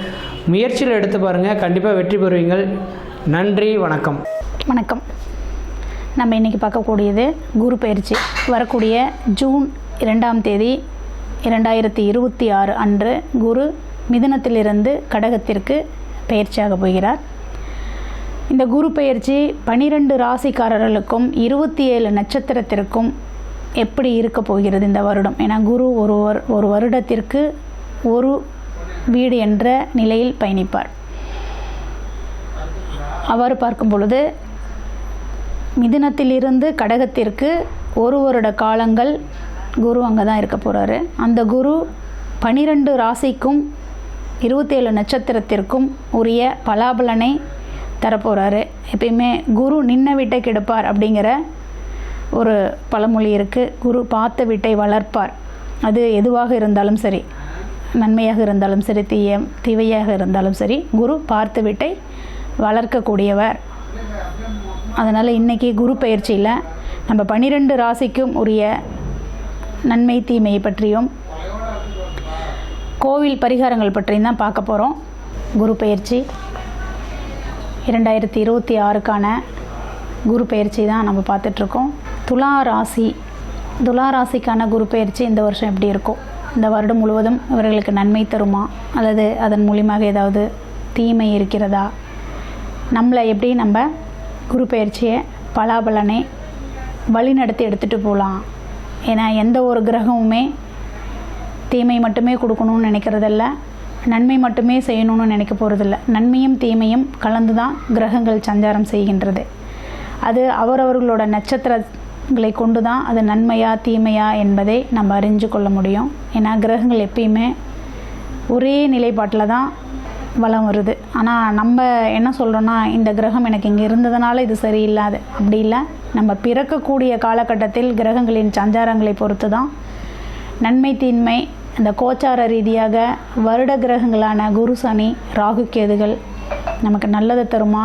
Speaker 3: முயற்சியில் எடுத்து பாருங்கள், கண்டிப்பாக வெற்றி பெறுவீங்கள். நன்றி, வணக்கம்.
Speaker 4: வணக்கம். நம்ம இன்றைக்கி பார்க்கக்கூடியது குரு பயிற்சி. வரக்கூடிய ஜூன் 2ஆம் தேதி 2026 அன்று குரு மிதுனத்திலிருந்து கடகத்திற்கு பயிற்சியாக போகிறார். இந்த குரு பயிற்சி 12 ராசிக்காரர்களுக்கும் 27 நட்சத்திரத்திற்கும் எப்படி இருக்க போகிறது இந்த வருடம். ஏன்னா குரு ஒரு வருடத்திற்கு ஒரு வீடு என்ற நிலையில் பயணிப்பார். அவ்வாறு பார்க்கும் பொழுது மிதுனத்திலிருந்து கடகத்திற்கு ஒரு வருட காலங்கள் குரு அங்கே தான் இருக்க போகிறாரு. அந்த குரு 12 ராசிக்கும் 27 நட்சத்திரத்திற்கும் உரிய பலாபலனை தரப்போகிறாரு. எப்பயுமே குரு நின்ன வீட்டை கெடுப்பார் அப்படிங்கிற ஒரு பழமொழி இருக்குது. குரு பார்த்த வீட்டை வளர்ப்பார். அது எதுவாக இருந்தாலும் சரி, நன்மையாக இருந்தாலும் சரி, தீவையாக இருந்தாலும் சரி, குரு பார்த்த வீட்டை வளர்க்கக்கூடியவர். அதனால் இன்றைக்கி குரு பயிற்சியில் நம்ம 12 ராசிக்கும் உரிய நன்மை தீமையை பற்றியும் கோவில் பரிகாரங்கள் பற்றியும் தான் பார்க்க போகிறோம். குரு பயிற்சி 2026க்கான குரு பயிற்சி தான் நம்ம பார்த்துட்ருக்கோம். துலா ராசிக்கான குரு பயிற்சி இந்த வருஷம் எப்படி இருக்கும், இந்த வருடம் முழுவதும் இவர்களுக்கு நன்மை தருமா அல்லது அதன் மூலியமாக ஏதாவது தீமை இருக்கிறதா, நம்மளை எப்படி நம்ம குரு பயிற்சியை பலாபலனை வழிநடத்தி எடுத்துகிட்டு போகலாம். ஏன்னா எந்த ஒரு கிரகமுமே தீமை மட்டுமே கொடுக்கணும்னு நினைக்கிறதில்ல, நன்மை மட்டுமே செய்யணும்னு நினைக்க போகிறதில்ல. நன்மையும் தீமையும் கலந்து தான் கிரகங்கள் சஞ்சாரம் செய்கின்றது. அது அவரவர்களோட நட்சத்திரங்களை கொண்டு தான் அது நன்மையா தீமையா என்பதை நம்ம அறிஞ்சு கொள்ள முடியும். ஏன்னா கிரகங்கள் எப்பயுமே ஒரே நிலைப்பாட்டில் தான் வலம் வருது. ஆனால் நம்ம என்ன சொல்கிறோன்னா, இந்த கிரகம் எனக்கு இங்கே இருந்ததுனால இது சரியில்லாது, அப்படி இல்லை. நம்ம பிறக்கக்கூடிய காலகட்டத்தில் கிரகங்களின் சஞ்சாரங்களை பொறுத்து தான் நன்மை தீன்மை இந்த கோச்சார ரீதியாக வருட கிரகங்களான குரு சனி ராகு கேதுகள் நமக்கு நல்லதை தருமா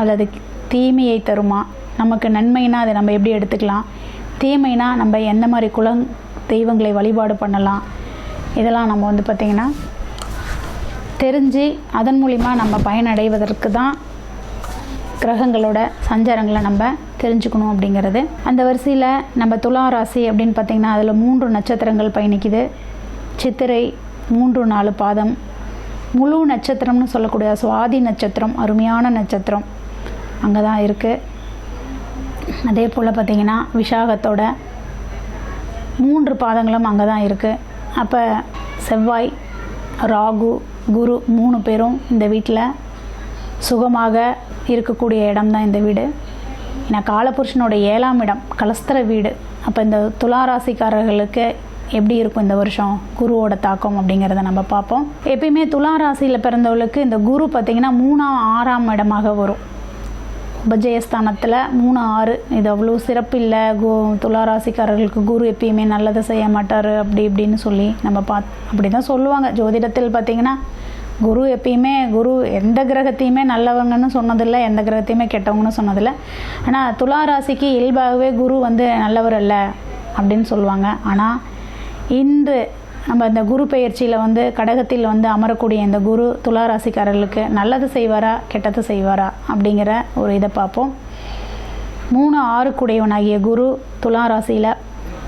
Speaker 4: அல்லது தீமையை தருமா, நமக்கு நன்மைனா அதை நம்ம எப்படி எடுத்துக்கலாம், தீமைனா நம்ம எந்த மாதிரி தெய்வங்களை வழிபாடு பண்ணலாம், இதெல்லாம் நம்ம பார்த்திங்கன்னா தெரிஞ்சு அதன் மூலிமா நம்ம பயனடைவதற்கு தான் கிரகங்களோட சஞ்சாரங்களை நம்ம தெரிஞ்சுக்கணும் அப்படிங்கிறது. அந்த வரிசையில் நம்ம துலா ராசி அப்படின்னு பார்த்திங்கன்னா அதில் 3 நட்சத்திரங்கள் பயணிக்குது. சித்திரை 3-4 பாதம், முழு நட்சத்திரம்னு சொல்லக்கூடிய சுவாதி நட்சத்திரம், அருமையான நட்சத்திரம் அங்கே தான் இருக்குது. அதே போல் பார்த்திங்கன்னா விசாகத்தோட 3 பாதங்களும் அங்கே தான் இருக்குது. அப்போ செவ்வாய், ராகு, குரு 3 பேரும் இந்த வீட்டில் சுகமாக இருக்கக்கூடிய இடம் தான் இந்த வீடு. ஏன்னா காலபுருஷனோட 7ஆம் இடம் கலஸ்திர வீடு. அப்போ இந்த துளாராசிக்காரர்களுக்கு எப்படி இருக்கும் இந்த வருஷம் குருவோட தாக்கம் அப்படிங்கிறத நம்ம பார்ப்போம். எப்பயுமே துளாராசியில் பிறந்தவர்களுக்கு இந்த குரு பார்த்திங்கன்னா 3ஆம் 6ஆம் இடமாக வரும். உபஜயஸ்தானத்தில் 3, 6 இது அவ்வளோ சிறப்பு இல்லை. துளாராசிக்காரர்களுக்கு குரு எப்பயுமே நல்லதை செய்ய மாட்டார் அப்படி இப்படின்னு சொல்லி நம்ம அப்படி தான் சொல்லுவாங்க. ஜோதிடத்தில் பார்த்திங்கன்னா குரு எப்பயுமே எந்த கிரகத்தையுமே நல்லவங்கன்னு சொன்னதில்லை, எந்த கிரகத்தையுமே கெட்டவங்கன்னு சொன்னதில்லை. ஆனால் துளாராசிக்கு இயல்பாகவே குரு நல்லவர் அல்ல அப்படின்னு சொல்லுவாங்க. ஆனால் இன்று நம்ம இந்த குரு பயிற்சியில் கடகத்தில் அமரக்கூடிய இந்த குரு துளாராசிக்காரர்களுக்கு நல்லது செய்வாரா கெட்டது செய்வாரா அப்படிங்கிற ஒரு இதை பார்ப்போம். 3, 6 கூடையவனாகிய குரு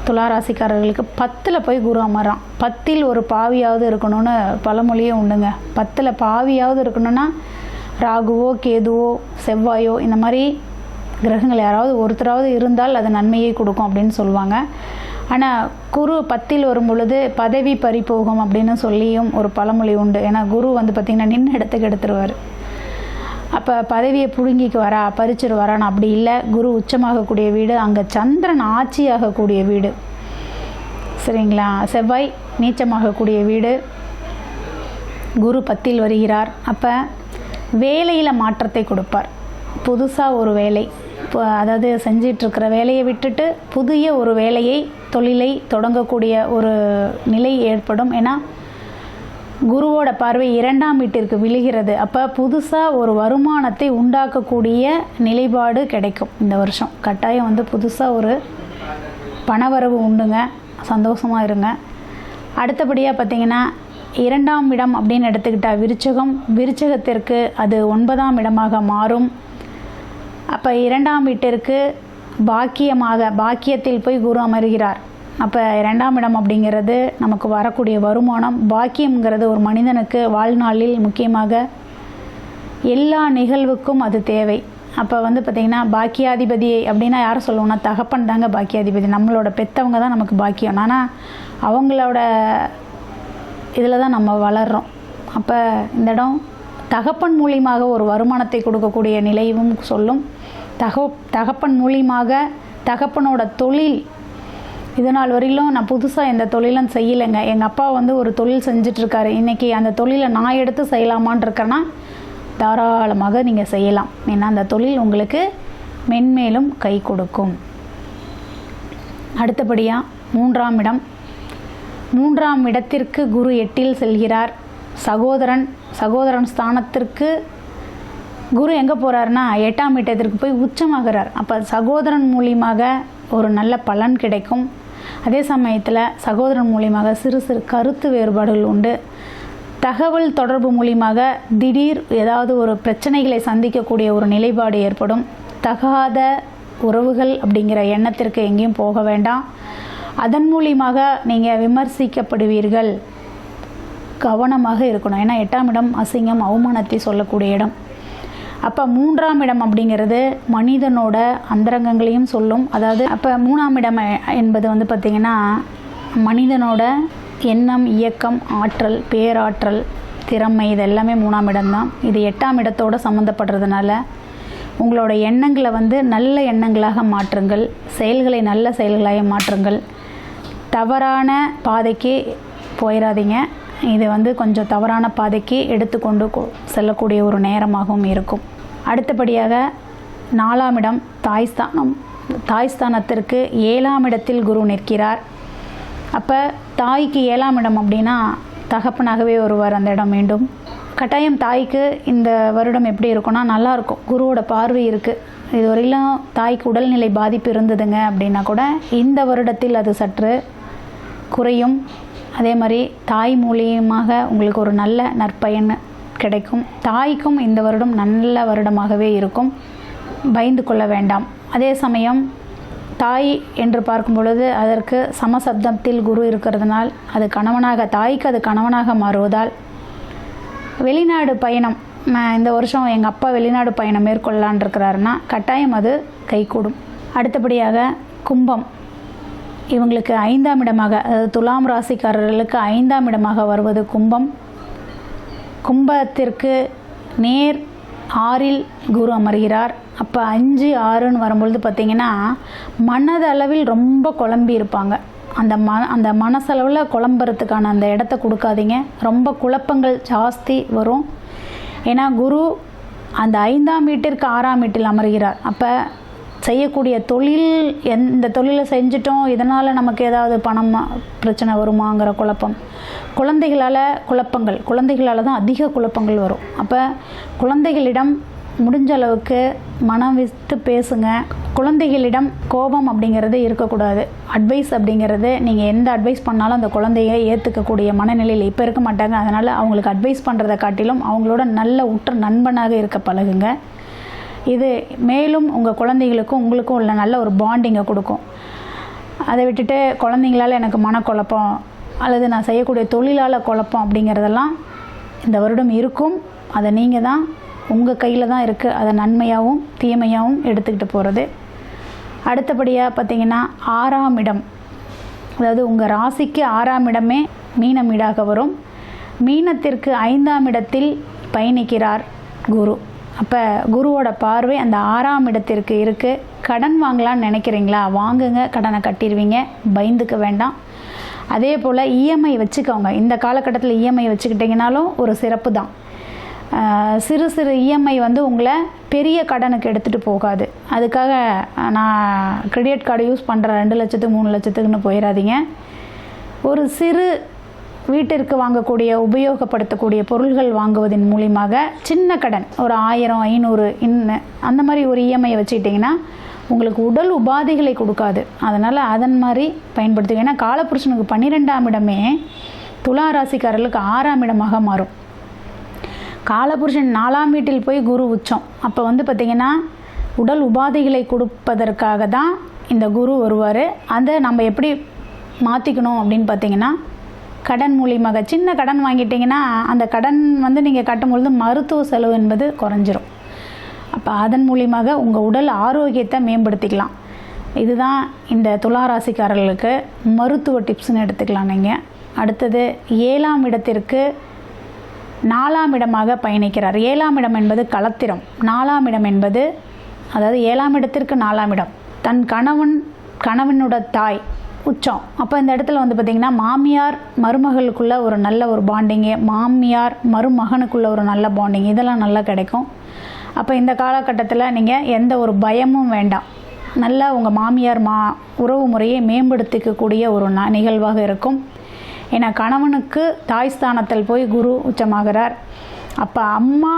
Speaker 4: துளாராசிக்காரர்களுக்கு 10ல் போய் குரு அமரான். 10ல் ஒரு பாவியாவது இருக்கணும்னு பழமொழியே உண்டுங்க. 10ல் பாவியாவது இருக்கணும்னா ராகுவோ கேதுவோ செவ்வாயோ இந்த மாதிரி கிரகங்கள் யாராவது ஒருத்தராவது இருந்தால் அது நன்மையை கொடுக்கும் அப்படின்னு சொல்லுவாங்க. ஆனால் குரு 10ல் வரும் பொழுது பதவி பறிபோகும் அப்படின்னு சொல்லியும் ஒரு பழமொழி உண்டு. ஏன்னா குரு பார்த்திங்கன்னா நின்று இடத்துக்கு எடுத்துருவார். அப்போ பதவியை பிடுங்கிக்கு பறிச்சிருவாரான்னு அப்படி இல்லை. குரு உச்சமாகக்கூடிய வீடு, அங்கே சந்திரன் ஆட்சியாகக்கூடிய வீடு, சரிங்களா. செவ்வாய் நீச்சமாகக்கூடிய வீடு, குரு 10ல் வருகிறார். அப்போ வேலையில் மாற்றத்தை கொடுப்பார். புதுசாக ஒரு வேலை, அதாவது செஞ்சிட்ருக்கிற வேலையை விட்டுட்டு புதிய ஒரு வேலையை தொழிலை தொடங்கக்கூடிய ஒரு நிலை ஏற்படும். ஏன்னா குருவோட பார்வை 2ஆம் வீட்டிற்கு விழுகிறது. அப்போ புதுசாக ஒரு வருமானத்தை உண்டாக்கக்கூடிய நிலைப்பாடு கிடைக்கும் இந்த வருஷம். கட்டாயம் புதுசாக ஒரு பணவரவு உண்டுங்க, சந்தோஷமாக இருங்க. அடுத்தபடியாக பார்த்திங்கன்னா 2ஆம் இடம் அப்படின்னு எடுத்துக்கிட்டால் விருச்சகத்திற்கு அது 9ஆம் இடமாக மாறும். அப்போ 2ஆம் வீட்டிற்கு பாக்கியத்தில் போய் குரு அமர்கிறார். அப்போ 2ஆம் இடம் அப்படிங்கிறது நமக்கு வரக்கூடிய வருமானம். பாக்கியம்ங்கிறது ஒரு மனிதனுக்கு வாழ்நாளில் முக்கியமாக எல்லா நிகழ்வுக்கும் அது தேவை. அப்போ வந்து பார்த்திங்கன்னா பாக்கியாதிபதி அப்படின்னா யாரை சொல்லுவோம்னா தகப்பன் தாங்க பாக்கியாதிபதி. நம்மளோட பெற்றவங்க தான் நமக்கு பாக்கியம். ஆனால் அவங்களோட இதில் தான் நம்ம வளர்கிறோம். அப்போ இந்த இடம் தகப்பன் மூலியமாக ஒரு வருமானத்தை கொடுக்கக்கூடிய நிலையும் சொல்லும். தகப்பன் மூலியமாக தகப்பனோட தொழில், இது நாள் வரையிலும் நான் புதுசாக எந்த தொழிலும் செய்யலைங்க, எங்கள் அப்பா வந்து ஒரு தொழில் செஞ்சிட்ருக்காரு, இன்றைக்கி அந்த தொழிலை நான் எடுத்து செய்யலாமான் இருக்கேன்னா தாராளமாக நீங்கள் செய்யலாம். ஏன்னா அந்த தொழில் உங்களுக்கு மென்மேலும் கை கொடுக்கும். அடுத்தபடியாக 3ஆம் இடம். 3ஆம் இடத்திற்கு குரு 8இல் செல்கிறார். சகோதரன் ஸ்தானத்திற்கு குரு எங்கே போகிறாருன்னா 8ஆம் இடத்திற்கு போய் உச்சமாகிறார். அப்போ சகோதரன் மூலியமாக ஒரு நல்ல பலன் கிடைக்கும். அதே சமயத்தில் சகோதரன் மூலியமாக சிறு சிறு கருத்து வேறுபாடுகள் உண்டு. தகவல் தொடர்பு மூலியமாக திடீர் ஏதாவது ஒரு பிரச்சனைகளை சந்திக்கக்கூடிய ஒரு நிலைப்பாடு ஏற்படும். தகாத உறவுகள் அப்படிங்கிற எண்ணத்திற்கு எங்கேயும் போக வேண்டாம். அதன் மூலியமாக நீங்கள் விமர்சிக்கப்படுவீர்கள். கவனமாக இருக்கணும். ஏன்னா 8ஆம் இடம் அசிங்கம், அவமானத்தை சொல்லக்கூடிய இடம். அப்போ 3ஆம் இடம் அப்படிங்கிறது மனிதனோட அந்தரங்கங்களையும் சொல்லும். அதாவது அப்போ 3ஆம் இடம் என்பது வந்து பார்த்திங்கன்னா மனிதனோட எண்ணம், இயக்கம், ஆற்றல், பேராற்றல், திறமை, இது எல்லாமே 3ஆம் இடம்தான். இது 8ஆம் இடத்தோடு சம்மந்தப்படுறதுனால உங்களோட எண்ணங்களை வந்து நல்ல எண்ணங்களாக மாற்றுங்கள். செயல்களை நல்ல செயல்களாக மாற்றுங்கள். தவறான பாதைக்கு போயிடாதீங்க. இது வந்து கொஞ்சம் தவறான பாதைக்கு எடுத்துக்கொண்டு செல்லக்கூடிய ஒரு நேரமாகவும் இருக்கும். அடுத்தபடியாக 4ஆம் இடம் தாய்ஸ்தானம். தாய்ஸ்தானத்திற்கு 7ஆம் இடத்தில் குரு நிற்கிறார். அப்போ தாய்க்கு 7ஆம் இடம் அப்படின்னா தகப்பனாகவே வருவார் அந்த இடம். மீண்டும் கட்டாயம் தாய்க்கு இந்த வருடம் எப்படி இருக்குன்னா நல்லாயிருக்கும். குருவோட பார்வை இருக்குது. இதுவரையிலும் தாய்க்கு உடல்நிலை பாதிப்பு இருந்ததுங்க அப்படின்னா கூட இந்த வருடத்தில் அது சற்று குறையும். அதே மாதிரி தாய் மூலியமாக உங்களுக்கு ஒரு நல்ல நற்பயன் கிடைக்கும். தாய்க்கும் இந்த வருடம் நல்ல வருடமாகவே இருக்கும். பயந்து கொள்ள வேண்டாம். அதே சமயம் தாய் என்று பார்க்கும் பொழுது அதற்கு சமசப்தத்தில் குரு இருக்கிறதுனால் அது கணவனாக, தாய்க்கு அது கணவனாக மாறுவதால் வெளிநாடு பயணம், இந்த வருஷம் எங்கள் அப்பா வெளிநாடு பயணம் மேற்கொள்ளலான் இருக்கிறாருன்னா கட்டாயம் அது கைகூடும். அடுத்தபடியாக கும்பம். இவங்களுக்கு 5ஆம் இடமாக, அதாவது துலாம் ராசிக்காரர்களுக்கு 5ஆம் இடமாக வருவது கும்பம். கும்பத்திற்கு நேர் 6இல் குரு அமர்கிறார். அப்போ 5, 6ன்னு வரும்பொழுது பார்த்திங்கன்னா மனதளவில் ரொம்ப குழம்பி இருப்பாங்க. அந்த மனசளவில் குழம்புறதுக்கான அந்த இடத்த கொடுக்காதீங்க. ரொம்ப குழப்பங்கள் ஜாஸ்தி வரும். ஏன்னா குரு அந்த 5ஆம் வீட்டிற்கு 6ஆம் வீட்டில் அமர்கிறார். அப்போ செய்யக்கூடிய தொழில், எந்த தொழிலை செஞ்சிட்டோம் இதனால் நமக்கு ஏதாவது பணம் பிரச்சனை வருமாங்கிற குழப்பம், குழந்தைகளால் குழப்பங்கள், குழந்தைகளால் தான் அதிக குழப்பங்கள் வரும். அப்போ குழந்தைகளிடம் முடிஞ்ச அளவுக்கு மனம் விட்டு பேசுங்க. குழந்தைகளிடம் கோபம் அப்படிங்கிறது இருக்கக்கூடாது. அட்வைஸ் அப்படிங்கிறது, நீங்கள் எந்த அட்வைஸ் பண்ணாலும் அந்த குழந்தைய ஏற்றுக்கக்கூடிய மனநிலையில் இப்போ இருக்க மாட்டாங்க. அதனால் அவங்களுக்கு அட்வைஸ் பண்ணுறதை காட்டிலும் அவங்களோட நல்ல உற்ற நண்பனாக இருக்க பழகுங்க. இது மேலும் உங்கள் குழந்தைகளுக்கும் உங்களுக்கும் உள்ள நல்ல ஒரு பாண்டிங்கை கொடுக்கும். அதை விட்டுட்டு குழந்தைங்களால் எனக்கு மனக்குழப்பம் அல்லது நான் செய்யக்கூடிய தொழிலால் குழப்பம் அப்படிங்கிறதெல்லாம் இந்த வருடம் இருக்கும். அதை நீங்கள் தான், உங்கள் கையில் தான் இருக்குது. அதை நன்மையாகவும் தீமையாகவும் எடுத்துக்கிட்டு போகிறது. அடுத்தபடியாக பார்த்திங்கன்னா 6ஆம் இடம், அதாவது உங்கள் ராசிக்கு 6ஆம் இடமே மீனம் வீடாக வரும். மீனத்திற்கு 5ஆம் இடத்தில் பயணிக்கிறார் குரு. அப்போ குருவோட பார்வை அந்த 6ஆம் இடத்திற்கு இருக்குது. கடன் வாங்கலான்னு நினைக்கிறீங்களா? வாங்குங்க, கடனை கட்டிடுவீங்க, பயந்துக்க வேண்டாம். அதே போல் இஎம்ஐ வச்சுக்கோங்க. இந்த காலகட்டத்தில் இஎம்ஐ வச்சுக்கிட்டிங்கனாலும் ஒரு சிறப்பு தான். சிறு சிறு இஎம்ஐ வந்து உங்களை பெரிய கடனுக்கு எடுத்துகிட்டு போகாது. அதுக்காக நான் கிரெடிட் கார்டு யூஸ் பண்ணுறேன் 2 லட்சத்துக்கு 3 லட்சத்துக்குன்னு போயிடாதீங்க. ஒரு சிறு வீட்டிற்கு வாங்கக்கூடிய, உபயோகப்படுத்தக்கூடிய பொருள்கள் வாங்குவதன் மூலியமாக சின்ன கடன் ஒரு 1000, 500 அந்த மாதிரி ஒரு இஎம்ஐ வச்சுக்கிட்டிங்கன்னா உங்களுக்கு உடல் உபாதைகளை கொடுக்காது. அதனால் அதன் மாதிரி பயன்படுத்துங்க. ஏன்னா காலபுருஷனுக்கு 12ஆம் இடமே துலா ராசிக்காரர்களுக்கு 6ஆம் இடமாக மாறும். காலபுருஷன் 4ஆம் வீட்டில் போய் குரு உச்சம். அப்போ வந்து பார்த்திங்கன்னா உடல் உபாதைகளை கொடுப்பதற்காக தான் இந்த குரு வருவார். அதை நம்ம எப்படி மாற்றிக்கணும் அப்படின்னு பார்த்திங்கன்னா, கடன் மூலியமாக சின்ன கடன் வாங்கிட்டிங்கன்னா அந்த கடன் வந்து நீங்கள் கட்டும்பொழுது மருத்துவ செலவு என்பது குறைஞ்சிரும். அப்போ அதன் மூலியமாக உங்கள் உடல் ஆரோக்கியத்தை மேம்படுத்திக்கலாம். இதுதான் இந்த துளாராசிக்காரர்களுக்கு மருத்துவ டிப்ஸ்னு எடுத்துக்கலாம் நீங்கள். அடுத்தது 7ஆம் இடத்திற்கு 4ஆம் இடமாக பயணிக்கிறார். 7ஆம் இடம் என்பது களத்திரம், 4ஆம் இடம் என்பது, அதாவது 7ஆம் இடத்திற்கு 4ஆம் இடம் தன் கணவனோட தாய் உச்சம். அப்போ இந்த இடத்துல வந்து பார்த்திங்கன்னா மாமியார் மருமகளுக்குள்ள ஒரு நல்ல ஒரு பாண்டிங்கு, மாமியார் மருமகனுக்குள்ள ஒரு நல்ல பாண்டிங், இதெல்லாம் நல்லா கிடைக்கும். அப்போ இந்த காலகட்டத்தில் நீங்கள் எந்த ஒரு பயமும் வேண்டாம், நல்லா உங்கள் மாமியார் உறவு முறையை மேம்படுத்திக்கக்கூடிய ஒரு நிகழ்வாக இருக்கும். ஏன்னா கணவனுக்கு தாய் ஸ்தானத்தில் போய் குரு உச்சமாகிறார். அப்போ அம்மா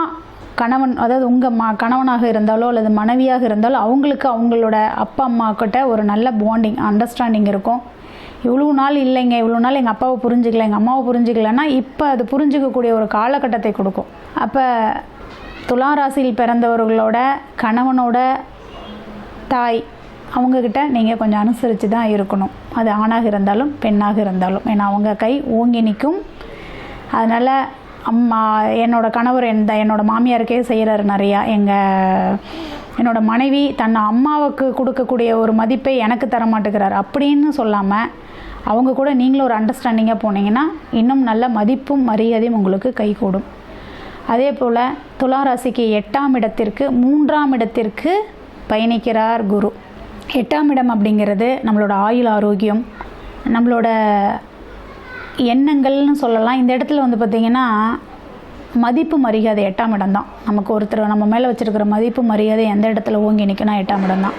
Speaker 4: கணவன், அதாவது உங்கள் கணவனாக இருந்தாலோ அல்லது மனைவியாக இருந்தாலோ அவங்களுக்கு அவங்களோட அப்பா அம்மா கிட்ட ஒரு நல்ல பாண்டிங், அண்டர்ஸ்டாண்டிங் இருக்கும். இவ்வளோ நாள் இல்லைங்க, இவ்வளோ நாள் எங்கள் அப்பாவை புரிஞ்சிக்கல, எங்கள் அம்மாவை புரிஞ்சிக்கலன்னா இப்போ அது புரிஞ்சிக்கக்கூடிய ஒரு காலகட்டத்தை கொடுக்கும். அப்போ துளாராசியில் பிறந்தவர்களோட கணவனோட தாய் அவங்கக்கிட்ட நீங்கள் கொஞ்சம் அனுசரித்து தான் இருக்கணும். அது ஆணாக இருந்தாலும் பெண்ணாக இருந்தாலும், ஏன்னா அவங்க கை ஓங்கி நிற்கும். அதனால் என்னோடய கணவர் என்னோடய மாமியாருக்கே செய்கிறாரு நிறையா. என்னோடய மனைவி தன் அம்மாவுக்கு கொடுக்கக்கூடிய ஒரு மதிப்பை எனக்கு தர மாட்டேங்கிறார் அப்படின்னு சொல்லாமல் அவங்க கூட நீங்களும் ஒரு அண்டர்ஸ்டாண்டிங்காக போனீங்கன்னா இன்னும் நல்ல மதிப்பும் மரியாதையும் உங்களுக்கு கைகூடும். அதே போல் துளாராசிக்கு 8ஆம் இடத்திற்கு 3ஆம் இடத்திற்கு பயணிக்கிறார் குரு. 8ஆம் இடம் அப்படிங்கிறது நம்மளோட ஆயுள் ஆரோக்கியம், நம்மளோட எண்ணங்கள்னு சொல்லலாம். இந்த இடத்துல வந்து பார்த்திங்கன்னா மதிப்பு மரியாதை 8ஆம் இடம் தான். நமக்கு ஒருத்தர் நம்ம மேலே வச்சுருக்கிற மதிப்பு மரியாதை எந்த இடத்துல ஓங்கி நிற்கணும், 8ஆம் இடம் தான்.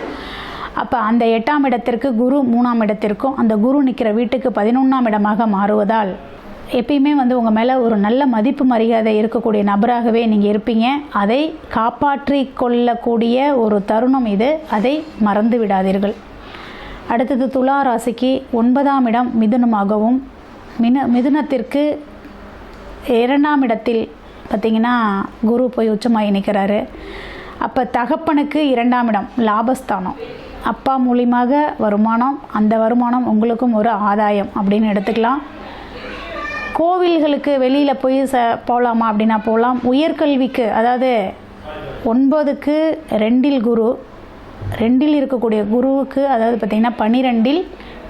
Speaker 4: அப்போ அந்த 8ஆம் இடத்திற்கு குரு 3ஆம் இடத்திற்கும் அந்த குரு நிற்கிற வீட்டுக்கு 11ஆம் இடமாக மாறுவதால் எப்பயுமே வந்து உங்கள் மேலே ஒரு நல்ல மதிப்பு மரியாதை இருக்கக்கூடிய நபராகவே நீங்கள் இருப்பீங்க. அதை காப்பாற்றி கொள்ளக்கூடிய ஒரு தருணம் இது, அதை மறந்து விடாதீர்கள். அடுத்தது துலா ராசிக்கு 9ஆம் இடம் மிதுனமாகவும் மிதுனத்திற்கு 2ஆம் இடத்தில் பார்த்திங்கன்னா குரு போய் உச்சமாகி நிற்கிறாரு. அப்போ தகப்பனுக்கு 2ஆம் இடம் லாபஸ்தானம், அப்பா மூலியமாக வருமானம், அந்த வருமானம் உங்களுக்கும் ஒரு ஆதாயம் அப்படின்னு எடுத்துக்கலாம். கோவில்களுக்கு வெளியில் போய் போகலாமா அப்படின்னா போகலாம். உயர்கல்விக்கு, அதாவது 9க்கு 2இல் குரு, 2இல் இருக்கக்கூடிய குருவுக்கு அதாவது பார்த்திங்கன்னா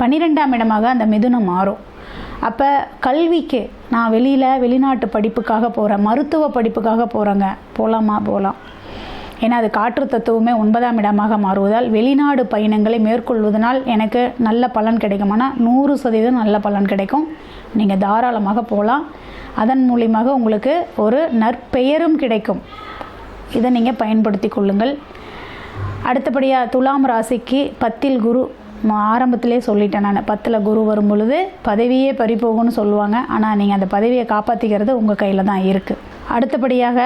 Speaker 4: 12ஆம் இடமாக அந்த மிதுனம் மாறும். அப்போ கல்விக்கு நான் வெளிநாட்டு படிப்புக்காக போகிறேன், மருத்துவ படிப்புக்காக போகிறேங்க, போகலாமா? போகலாம். ஏன்னா அது காற்று தத்துவமே 9ஆம் இடமாக மாறுவதால் வெளிநாடு பயணங்களை மேற்கொள்வதனால் எனக்கு நல்ல பலன் கிடைக்குமானா 100% நல்ல பலன் கிடைக்கும். நீங்கள் தாராளமாக போகலாம். அதன் மூலியமாக உங்களுக்கு ஒரு நற்பெயரும் கிடைக்கும். இதை நீங்கள் பயன்படுத்தி கொள்ளுங்கள். அடுத்தபடியாக துலாம் ராசிக்கு 10இல் குரு, ஆரம்பத்திலே சொல்லிட்டேன் நான், 10ல் குரு வரும் பொழுது பதவியே பறிபோகும்னு சொல்லுவாங்க. ஆனால் நீங்கள் அந்த பதவியை காப்பாற்றிக்கிறது உங்கள் கையில் தான் இருக்குது. அடுத்தபடியாக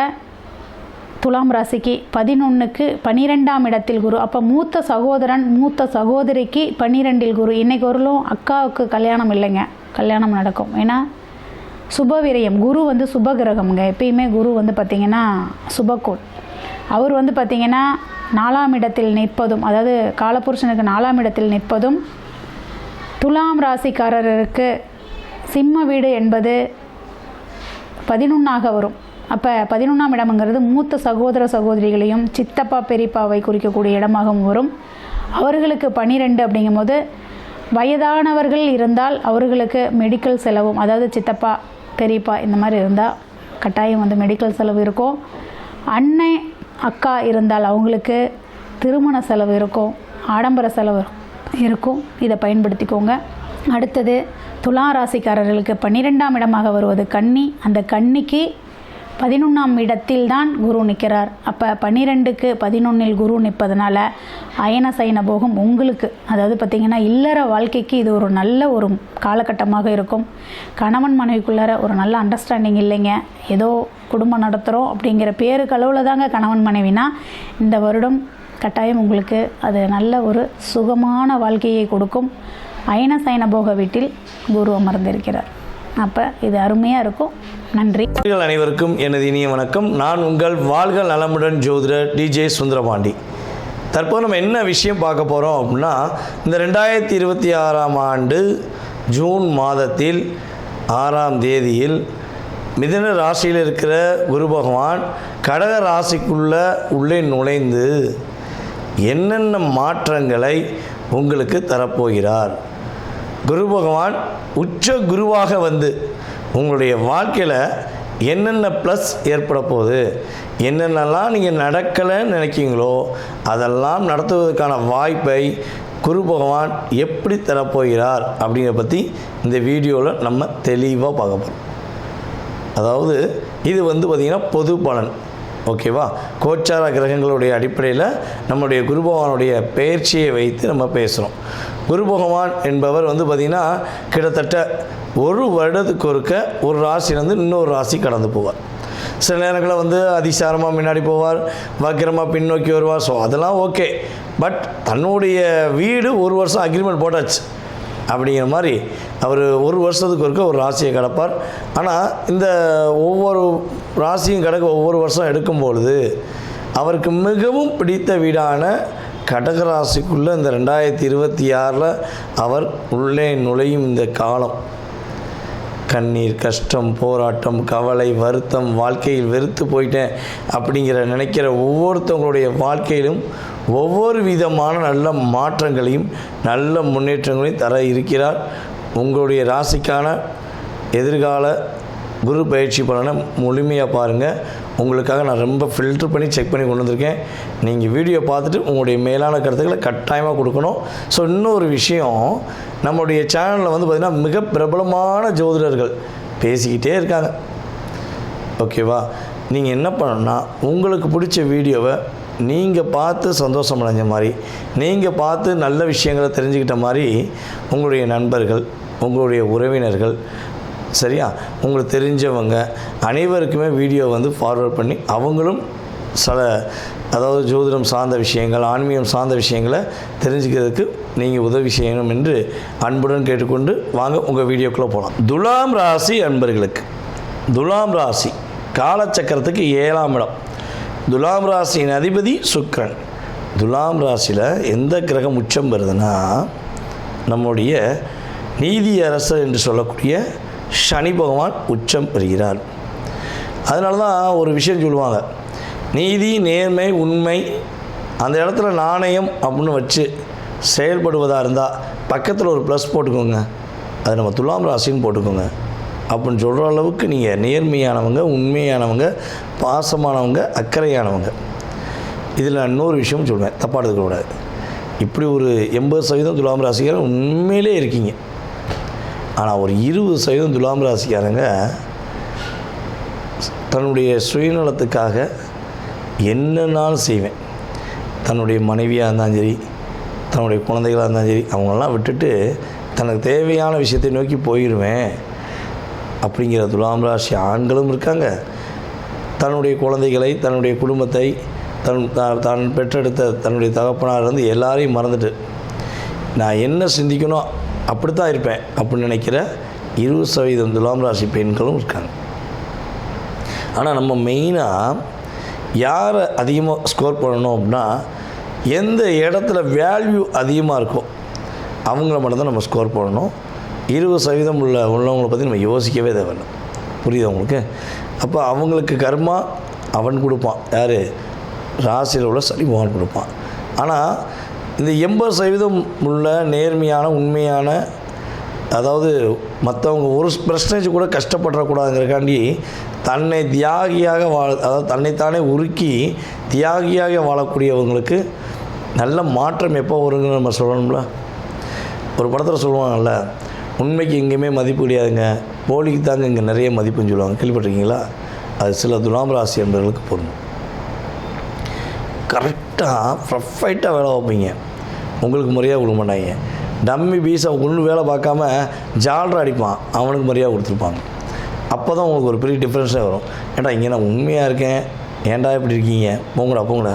Speaker 4: துலாம் ராசிக்கு 11க்கு 12ஆம் இடத்தில் குரு. அப்போ மூத்த சகோதரன் மூத்த சகோதரிக்கு 12இல் குரு. இன்றைக்கு ஒருளும் அக்காவுக்கு கல்யாணம் இல்லைங்க, கல்யாணம் நடக்கும். ஏன்னா சுபவிரயம், குரு வந்து சுபகிரகம்ங்க. எப்பயுமே குரு வந்து பார்த்திங்கன்னா சுபக்கோள். அவர் வந்து பார்த்திங்கன்னா 4ஆம் இடத்தில் நிற்பதும், அதாவது காலபுருஷனுக்கு 4ஆம் இடத்தில் நிற்பதும் துலாம் ராசிக்காரருக்கு சிம்ம வீடு என்பது 11ஆக வரும். அப்போ 11ஆம் இடம்ங்கிறது மூத்த சகோதர சகோதரிகளையும் சித்தப்பா பெரியப்பாவை குறிக்கக்கூடிய இடமாகவும் வரும். அவர்களுக்கு 12 அப்படிங்கும்போது வயதானவர்கள் இருந்தால் அவர்களுக்கு மெடிக்கல் செலவும், அதாவது சித்தப்பா பெரியப்பா இந்த மாதிரி இருந்தால் கட்டாயம் வந்து மெடிக்கல் செலவு இருக்கும். அன்னை அக்கா இருந்தால் அவங்களுக்கு திருமண செலவு இருக்கும், ஆடம்பர செலவு இருக்கும். இதை பயன்படுத்திக்கோங்க. அடுத்தது துலா ராசிக்காரர்களுக்கு 12ஆம் இடமாக வருவது கன்னி. அந்த கன்னிக்கு 11ஆம் இடத்தில் தான் குரு நிற்கிறார். அப்போ 12க்கு 11இல் குரு நிற்பதனால அயன சயன போகம் உங்களுக்கு, அதாவது பார்த்திங்கன்னா இல்லற வாழ்க்கைக்கு இது ஒரு நல்ல ஒரு காலகட்டமாக இருக்கும். கணவன் மனைவிக்குள்ளார ஒரு நல்ல அண்டர்ஸ்டாண்டிங் இல்லைங்க, ஏதோ குடும்பம் நடத்துகிறோம் அப்படிங்கிற பேருக்கு அளவில் தாங்க கணவன் மனைவினா, இந்த வருடம் கட்டாயம் உங்களுக்கு அது நல்ல ஒரு சுகமான வாழ்க்கையை கொடுக்கும். அயன சயன போக வீட்டில் குரு அமர்ந்திருக்கிறார். அப்போ இது அருமையாக இருக்கும். நன்றி.
Speaker 5: அனைவருக்கும் எனது இனிய வணக்கம். நான் உங்கள் வாழ்க நலமுடன் ஜோதிடர் டிஜே சுந்தரபாண்டி. தற்போது நம்ம என்ன விஷயம் பார்க்க போகிறோம் அப்படின்னா, இந்த 2026ஆம் ஆண்டு ஜூன் மாதத்தில் 6ஆம் தேதியில் மிதுன ராசியில் இருக்கிற குரு பகவான் கடக ராசிக்குள்ளே உள்ளே நுழைந்து என்னென்ன மாற்றங்களை உங்களுக்கு தரப்போகிறார். குரு பகவான் உச்ச குருவாக வந்து உங்களுடைய வாழ்க்கையில் என்னென்ன ப்ளஸ் ஏற்பட போகுது, என்னென்னலாம் நீங்கள் நடக்கலைன்னு நினைக்கிங்களோ அதெல்லாம் நடத்துவதற்கான வாய்ப்பை குரு பகவான் எப்படி தரப்போகிறார் அப்படிங்கிறத பற்றி இந்த வீடியோவில் நம்ம தெளிவாக பார்க்க போகிறோம். அதாவது இது பார்த்திங்கன்னா பொது பலன், ஓகேவா? கோச்சார கிரகங்களுடைய அடிப்படையில் நம்முடைய குரு பகவானுடைய பெயர்ச்சியை வைத்து நம்ம பேசுகிறோம். குரு பகவான் என்பவர் பார்த்திங்கன்னா கிட்டத்தட்ட ஒரு வருடத்துக்கு ஒருக்க ஒரு ராசியிலேருந்து இன்னொரு ராசி கடந்து போவார். சில நேரங்களில் அதிசாரமாக முன்னாடி போவார், வக்கிரமாக பின்னோக்கி வருவார். ஸோ அதெல்லாம் ஓகே. பட் தன்னுடைய வீடு ஒரு வருஷம் அக்ரிமெண்ட் போட்டாச்சு அப்படிங்கிற மாதிரி அவர் ஒரு வருஷத்துக்கு ஒருக்க ஒரு ராசியை கடப்பார். ஆனால் இந்த ஒவ்வொரு ராசியும் கடக்க ஒவ்வொரு வருஷம் எடுக்கும்பொழுது அவருக்கு மிகவும் பிடித்த வீடான கடகராசிக்குள்ளே இந்த 2026 அவர் உள்ளே நுழையும் இந்த காலம் கண்ணீர், கஷ்டம், போராட்டம், கவலை, வருத்தம், வாழ்க்கையில் வெறுத்து போயிட்டேன் அப்படிங்கிற நினைக்கிற ஒவ்வொருத்தவங்களுடைய வாழ்க்கையிலும் ஒவ்வொரு விதமான நல்ல மாற்றங்களையும் நல்ல முன்னேற்றங்களையும் தர இருக்கிறார். உங்களுடைய ராசிக்கான எதிர்கால குரு பயிற்சி பலனை முழுமையாக பாருங்கள். உங்களுக்காக நான் ரொம்ப ஃபில்டர் பண்ணி செக் பண்ணி கொண்டு வந்திருக்கேன். நீங்கள் வீடியோ பார்த்துட்டு உங்களுடைய மேலான கருத்துக்களை கட்டாயமாக கொடுக்கணும். ஸோ இன்னொரு விஷயம், நம்மளுடைய சேனலில் பார்த்திங்கன்னா மிக பிரபலமான ஜோதிடர்கள் பேசிக்கிட்டே இருக்காங்க, ஓகேவா? நீங்கள் என்ன பண்ணணும்னா உங்களுக்கு பிடிச்ச வீடியோவை நீங்கள் பார்த்து சந்தோஷம் அடைஞ்ச மாதிரி, நீங்கள் பார்த்து நல்ல விஷயங்களை தெரிஞ்சுக்கிட்ட மாதிரி உங்களுடைய நண்பர்கள், உங்களுடைய உறவினர்கள், சரியா, உங்களுக்கு தெரிஞ்சவங்க அனைவருக்குமே வீடியோ ஃபார்வர்ட் பண்ணி அவங்களும் அதாவது ஜோதிடம் சார்ந்த விஷயங்கள், ஆன்மீகம் சார்ந்த விஷயங்களை தெரிஞ்சுக்கிறதுக்கு நீங்கள் உதவி செய்யணும் என்று அன்புடன் கேட்டுக்கொண்டு வாங்க உங்கள் வீடியோக்குள்ளே போகலாம். துலாம் ராசி அன்பர்களுக்கு, துலாம் ராசி காலச்சக்கரத்துக்கு 7ஆம் இடம். துலாம் ராசியின் அதிபதி சுக்கிரன். துலாம் ராசியில் எந்த கிரகம் உச்சம் வருதுன்னா நம்முடைய நீதியரசர் என்று சொல்லக்கூடிய சனி பகவான் உச்சம் பெறுகிறார். அதனால தான் ஒரு விஷயம் சொல்லுவாங்க, நீதி, நேர்மை, உண்மை அந்த இடத்துல நாணயம் அப்படின்னு வச்சு செயல்படுவதாக இருந்தால் பக்கத்தில் ஒரு ப்ளஸ் போட்டுக்கோங்க, அது நம்ம துலாம் ராசின்னு போட்டுக்கோங்க அப்படின்னு சொல்கிற அளவுக்கு நீங்கள் நேர்மையானவங்க, உண்மையானவங்க, பாசமானவங்க, அக்கறையானவங்க. இதில் நான் இன்னொரு விஷயம் சொல்வேன், தப்பாக எடுத்துக்கூடாது. இப்படி ஒரு 80% துலாம் ராசிக்காரங்க உண்மையிலே இருக்கீங்க. ஆனால் ஒரு 20% துலாம் ராசிக்காரங்க தன்னுடைய சுயநலத்துக்காக என்னன்னாலும் செய்வேன், தன்னுடைய மனைவியாக இருந்தாலும் சரி, தன்னுடைய குழந்தைகளாக இருந்தாலும் சரி, அவங்களெல்லாம் விட்டுட்டு தனக்கு தேவையான விஷயத்தை நோக்கி போயிடுவேன் அப்படிங்கிற துலாம் ராசி ஆண்களும் இருக்காங்க. தன்னுடைய குழந்தைகளை, தன்னுடைய குடும்பத்தை, தான் பெற்றெடுத்த தன்னுடைய தகப்பனார் எல்லாரையும் மறந்துட்டு நான் என்ன சிந்திக்கணும் அப்படி தான் இருப்பேன் அப்படின்னு நினைக்கிற 20% துலாம் ராசி பெண்களும் இருக்காங்க. ஆனால் நம்ம மெயினாக யாரை அதிகமாக ஸ்கோர் பண்ணணும் அப்படின்னா எந்த இடத்துல வேல்யூ அதிகமாக இருக்கோ அவங்கள மட்டும்தான் நம்ம ஸ்கோர் பண்ணணும். 20% உள்ளவங்களை பற்றி நம்ம யோசிக்கவே தேவையில்லை. புரியுது உங்களுக்கு? அப்போ அவங்களுக்கு கர்மா அவன் கொடுப்பான், யார்? ராசியில் உள்ள சனி பகவான் கொடுப்பான். ஆனால் இந்த 80% உள்ள நேர்மையான, உண்மையான, அதாவது மற்றவங்க ஒரு % கூட கஷ்டப்படக்கூடாதுங்கிறக்காண்டி தன்னை தியாகியாக அதாவது தன்னைத்தானே உருக்கி தியாகியாக வாழக்கூடியவங்களுக்கு நல்ல மாற்றம் எப்போ வருங்கன்னு நம்ம சொல்லணும்ல. ஒரு படத்தில் சொல்லுவாங்கல்ல, உண்மைக்கு எங்கேயுமே மதிப்பு கிடையாதுங்க, போலிக்கு தாங்க இங்கே நிறைய மதிப்புன்னு சொல்லுவாங்க, கேள்விப்பட்டிருக்கீங்களா? அது சில துலாம் ராசி என்பவர்களுக்கு பொருந்தும். கரெக்டாக ப்ரொஃபைட்டாக வேலை வைப்பீங்க, உங்களுக்கு முறையாக கொடுக்க மாட்டாங்க. டம்மி பீஸை ஒன்று வேலை பார்க்காம ஜால்ரா அடிப்பான், அவனுக்கு முறையாக கொடுத்துருப்பாங்க. அப்போ தான் உங்களுக்கு ஒரு பெரிய டிஃப்ரென்ஸாக வரும். ஏன்டா இங்கே நான் உண்மையாக இருக்கேன், ஏன்டா இப்படி இருக்கீங்க, போங்கடா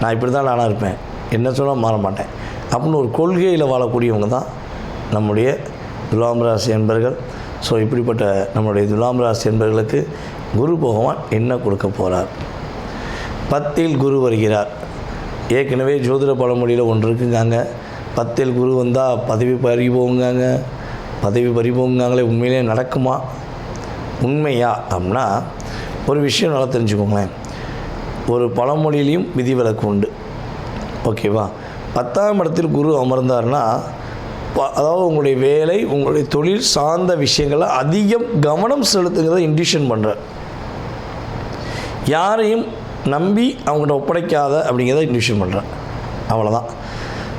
Speaker 5: நான் இப்படி தான் நானாக இருப்பேன், என்ன சொன்னால் மாற மாட்டேன் அப்படின்னு ஒரு கொள்கையில் வாழக்கூடியவங்க தான் நம்முடைய துலாம் ராசி என்பர்கள். ஸோ இப்படிப்பட்ட நம்முடைய துலாம் ராசி என்பர்களுக்கு குரு பகவான் என்ன கொடுக்க போகிறார்? 10ல் குரு வருகிறார். ஏற்கனவே ஜோதிட பழமொழியில் ஒன்று இருக்குங்காங்க, 10ல் குரு வந்தால் பதவி பறிபோங்காங்க. பதவி பறிபோங்காங்களே, உண்மையிலே நடக்குமா? உண்மையா அப்படின்னா ஒரு விஷயம் நல்லா தெரிஞ்சுக்கோங்களேன். ஒரு பழமொழியிலையும் விதிவிலக்கு உண்டு. ஓகேவா? 10ஆம் இடத்தில் குரு அமர்ந்தார்னா அதாவது உங்களுடைய வேலை, உங்களுடைய தொழில் சார்ந்த விஷயங்களை அதிகம் கவனம் செலுத்துங்கிறத இண்டிஷன் பண்ணுறார். யாரையும் நம்பி அவங்கள்ட்ட ஒப்படைக்காத அப்படிங்கிறத இண்டிஷன் பண்ணுறார். அவ்வளோதான்.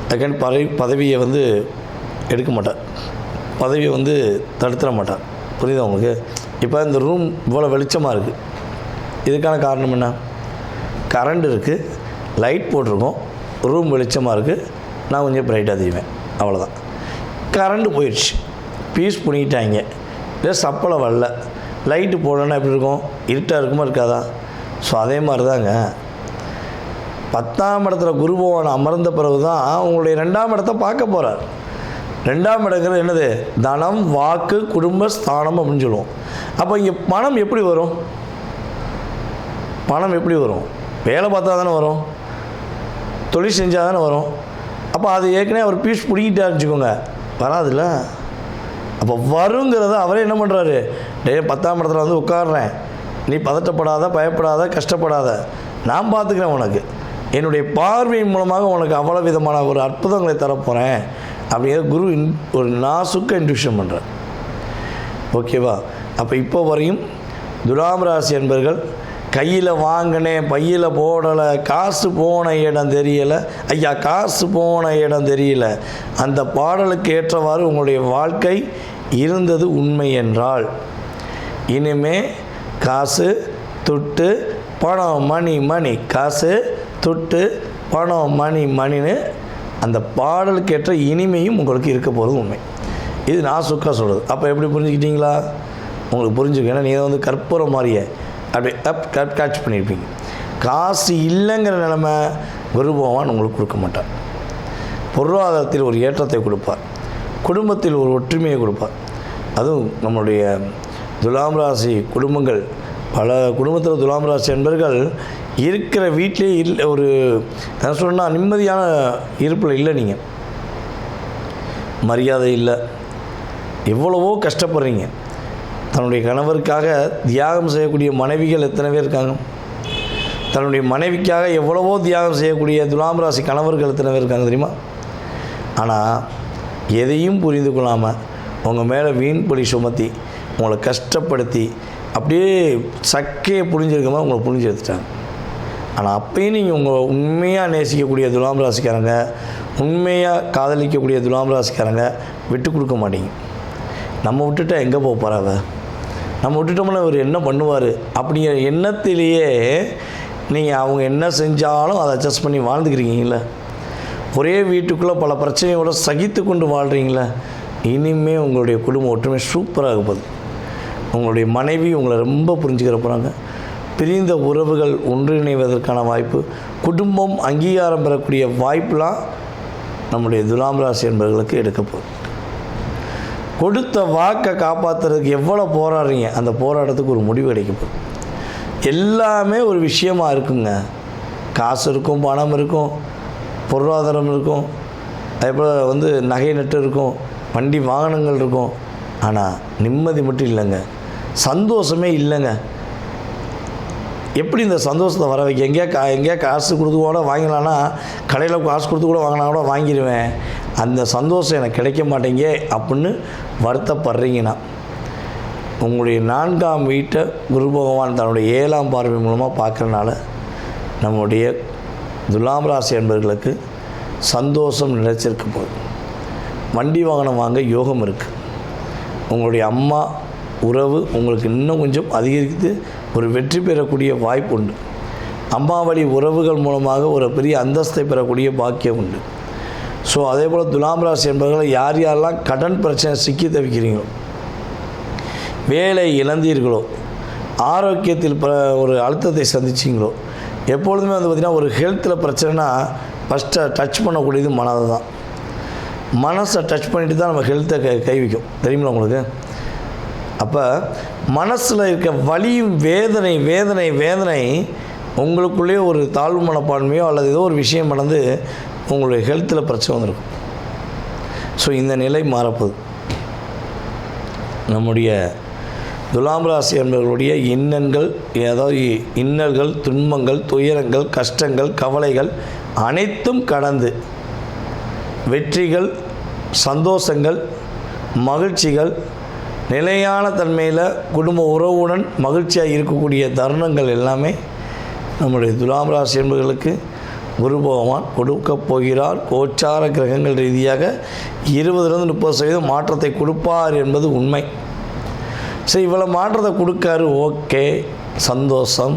Speaker 5: அதுக்காண்டி பதவியை எடுக்க மாட்டார், பதவியை தடுத்துட மாட்டார். புரியுதா உங்களுக்கு? இப்போ இந்த ரூம் இவ்வளோ வெளிச்சமாக இருக்குது, இதுக்கான காரணம் என்ன? கரண்ட் இருக்குது, லைட் போட்டிருக்கோம், ரூம் வெளிச்சமாக இருக்குது, நான் கொஞ்சம் பிரைட்டாக தெரிவேன், அவ்வளோதான். கரண்ட் போயிடுச்சு, பீஸ் பண்ணிட்டாங்க, இல்லை சப்பலை வரல, லைட்டு போடலன்னா எப்படி இருக்கும்? இருட்டாக இருக்குமா இருக்காதா? ஸோ அதே மாதிரி தாங்க 10ஆம் இடத்துல குரு பகவான் அமர்ந்த பிறகு தான் உங்களுடைய 2ஆம் இடத்தை பார்க்க போகிறார். 2ஆம் இடங்கிறது என்னது? தனம், வாக்கு, குடும்ப ஸ்தானம் அப்படின்னு சொல்லுவோம். அப்போ இங்கே பணம் எப்படி வரும்? பணம் எப்படி வரும்? வேலை பார்த்தா தானே வரும், தொழில் செஞ்சால் தானே வரும். அப்போ அது ஏற்கனவே அவர் பீஸ் பிடிக்கிட்டாருன்னு வச்சுக்கோங்க, வராதுல்ல. அப்போ வருங்கிறத அவரே என்ன பண்ணுறாரு? 10ஆம் இடத்துல உட்காடுறேன், நீ பதட்டப்படாத, பயப்படாத, கஷ்டப்படாத, நான் பார்த்துக்கிறேன், உனக்கு என்னுடைய பார்வையின் மூலமாக உனக்கு அவ்வளோ விதமான ஒரு அற்புதங்களை தரப்போகிறேன் அப்படிங்கிற குரு ஒரு நாசுக்க இன்ட்யூஷன் பண்ணுறார். ஓகேவா? அப்போ இப்போ வரையும் துலாம் ராசி என்பர்கள் கையில் வாங்கினேன், பையில் போடலை, காசு போன இடம் தெரியலை, ஐயா காசு போன இடம் தெரியல, அந்த பாடலுக்கு ஏற்றவாறு உங்களுடைய வாழ்க்கை இருந்தது உண்மை என்றால், இனிமே காசு துட்டு பணம் மணி, காசு துட்டு பணம் மணின்னு அந்த பாடலுக்கேற்ற இனிமையும் உங்களுக்கு இருக்க போகிறது உண்மை. இது நான் சுக்கா சொல்கிறது. அப்போ எப்படி புரிஞ்சுக்கிட்டீங்களா? உங்களுக்கு புரிஞ்சுக்க. ஏன்னா நீங்கள் கற்பூரம் மாதிரியே அப்படியே கேட்ச் பண்ணியிருப்பீங்க. காசு இல்லைங்கிற நிலைமை குரு பகவான் உங்களுக்கு கொடுக்க மாட்டார். பொருளாதாரத்தில் ஒரு ஏற்றத்தை கொடுப்பார், குடும்பத்தில் ஒரு ஒற்றுமையை கொடுப்பார். அதுவும் நம்மளுடைய துலாம் ராசி குடும்பங்கள், பல குடும்பத்தில் துலாம் ராசி என்பர்கள் இருக்கிற வீட்டிலே இல்லை, ஒரு என்ன சொன்னால் நிம்மதியான இருப்பில் இல்லை. நீங்கள் மரியாதை இல்லை, எவ்வளவோ கஷ்டப்படுறீங்க. தன்னுடைய கணவருக்காக தியாகம் செய்யக்கூடிய மனைவிகள் எத்தனை பேர் இருக்காங்க? தன்னுடைய மனைவிக்காக எவ்வளவோ தியாகம் செய்யக்கூடிய துலாம் ராசி கணவர்கள் எத்தனை பேர் இருக்காங்க தெரியுமா? ஆனால் எதையும் புரிந்து கொள்ளாமல் உங்கள் மேலே வீண் பழி சுமத்தி உங்களை கஷ்டப்படுத்தி அப்படியே சக்கையை புரிஞ்சிருக்கமா உங்களை புரிஞ்சு எடுத்துட்டாங்க. ஆனால் அப்பயும் நீங்கள் உங்கள் உண்மையாக நேசிக்கக்கூடிய துலாம் ராசிக்காரங்க, உண்மையாக காதலிக்கக்கூடிய துலாம் ராசிக்காரங்க விட்டு கொடுக்க மாட்டீங்க. நம்ம விட்டுட்டா எங்கே போக போகிறாவ, நம்ம விட்டுட்டோம்னா இவர் என்ன பண்ணுவார் அப்படிங்கிற எண்ணத்திலேயே நீங்கள் அவங்க என்ன செஞ்சாலும் அதை அட்ஜஸ்ட் பண்ணி வாழ்ந்துக்கிறீங்கள. ஒரே வீட்டுக்குள்ளே பல பிரச்சனையோடு சகித்து கொண்டு வாழ்கிறீங்களே. இனிமேல் உங்களுடைய குடும்ப ஒற்றுமை சூப்பராக போகுது. உங்களுடைய மனைவி உங்களை ரொம்ப புரிஞ்சுக்கிற போகிறாங்க. பிரிந்த உறவுகள் ஒன்றிணைவதற்கான வாய்ப்பு, குடும்பம் அங்கீகாரம் பெறக்கூடிய வாய்ப்பெலாம் நம்முடைய துலாம் ராசி என்பவர்களுக்கு எடுக்க போகுது. கொடுத்த வாக்கை காப்பாற்றுறதுக்கு எவ்வளோ போராடுறீங்க, அந்த போராட்டத்துக்கு ஒரு முடிவு கிடைக்க போகுது. எல்லாமே ஒரு விஷயமா இருக்குங்க. காசு இருக்கும், பணம் இருக்கும், பொருளாதாரம் இருக்கும், அதேபோல் நகை நட்டு இருக்கும், வண்டி வாகனங்கள் இருக்கும். ஆனால் நிம்மதி மட்டும் இல்லைங்க, சந்தோஷமே இல்லைங்க. எப்படி இந்த சந்தோஷத்தை வர வைக்க? எங்கேயா காசு கொடுத்து கூட வாங்கலான்னா, கடையில் காசு கொடுத்து கூட வாங்கினா கூட வாங்கிடுவேன், அந்த சந்தோஷம் எனக்கு கிடைக்க மாட்டேங்க அப்படின்னு வருத்தப்படுறீங்கன்னா, உங்களுடைய 4ஆம் வீட்டை குரு பகவான் தன்னுடைய 7ஆம் பார்வை மூலமாக பார்க்குறனால நம்முடைய துலாம் ராசி என்பவர்களுக்கு சந்தோஷம் நிலைச்சிருக்க போகுது. வண்டி வாகனம் வாங்க யோகம் இருக்குது. உங்களுடைய அம்மா உறவு உங்களுக்கு இன்னும் கொஞ்சம் அதிகரித்து ஒரு வெற்றி பெறக்கூடிய வாய்ப்பு உண்டு. அம்மா வழி உறவுகள் மூலமாக ஒரு பெரிய அந்தஸ்தை பெறக்கூடிய பாக்கியம் உண்டு. ஸோ அதே போல் துலாம் ராசி என்பவர்கள் யார் யாரெல்லாம் கடன் பிரச்சனை சிக்கி தவிக்கிறீங்களோ, வேலை இழந்தீர்களோ, ஆரோக்கியத்தில் ஒரு அழுத்தத்தை சந்திச்சிங்களோ, எப்பொழுதுமே பார்த்திங்கன்னா ஒரு ஹெல்த்தில் பிரச்சனைனா ஃபஸ்ட்டு டச் பண்ணக்கூடியது மனதை தான். மனசை டச் பண்ணிட்டு தான் நம்ம ஹெல்த்தை கை வைக்கும், தெரியுங்களா உங்களுக்கு? அப்போ மனசில் இருக்க வலியும் வேதனை வேதனை வேதனை உங்களுக்குள்ளேயே ஒரு தாழ்வு மனப்பான்மையோ அல்லது ஏதோ ஒரு விஷயம் நடந்து உங்களுடைய ஹெல்த்தில் பிரச்சனை வந்திருக்கும். ஸோ இந்த நிலை மாறப்போகுது. நம்முடைய துலாம் ராசி என்பவர்களுடைய இன்னல்கள், துன்பங்கள், துயரங்கள், கஷ்டங்கள், கவலைகள் அனைத்தும் கடந்து வெற்றிகள், சந்தோஷங்கள், மகிழ்ச்சிகள், நிலையான தன்மையில் குடும்ப உறவுடன் மகிழ்ச்சியாக இருக்கக்கூடிய தருணங்கள் எல்லாமே நம்முடைய துலாம் ராசி என்பவர்களுக்கு குரு பகவான் கொடுக்கப் போகிறார். கோச்சார கிரகங்கள் ரீதியாக 20-30% மாற்றத்தை கொடுப்பார் என்பது உண்மை. சரி, இவ்வளோ மாற்றத்தை கொடுக்காரு, ஓகே, சந்தோஷம்,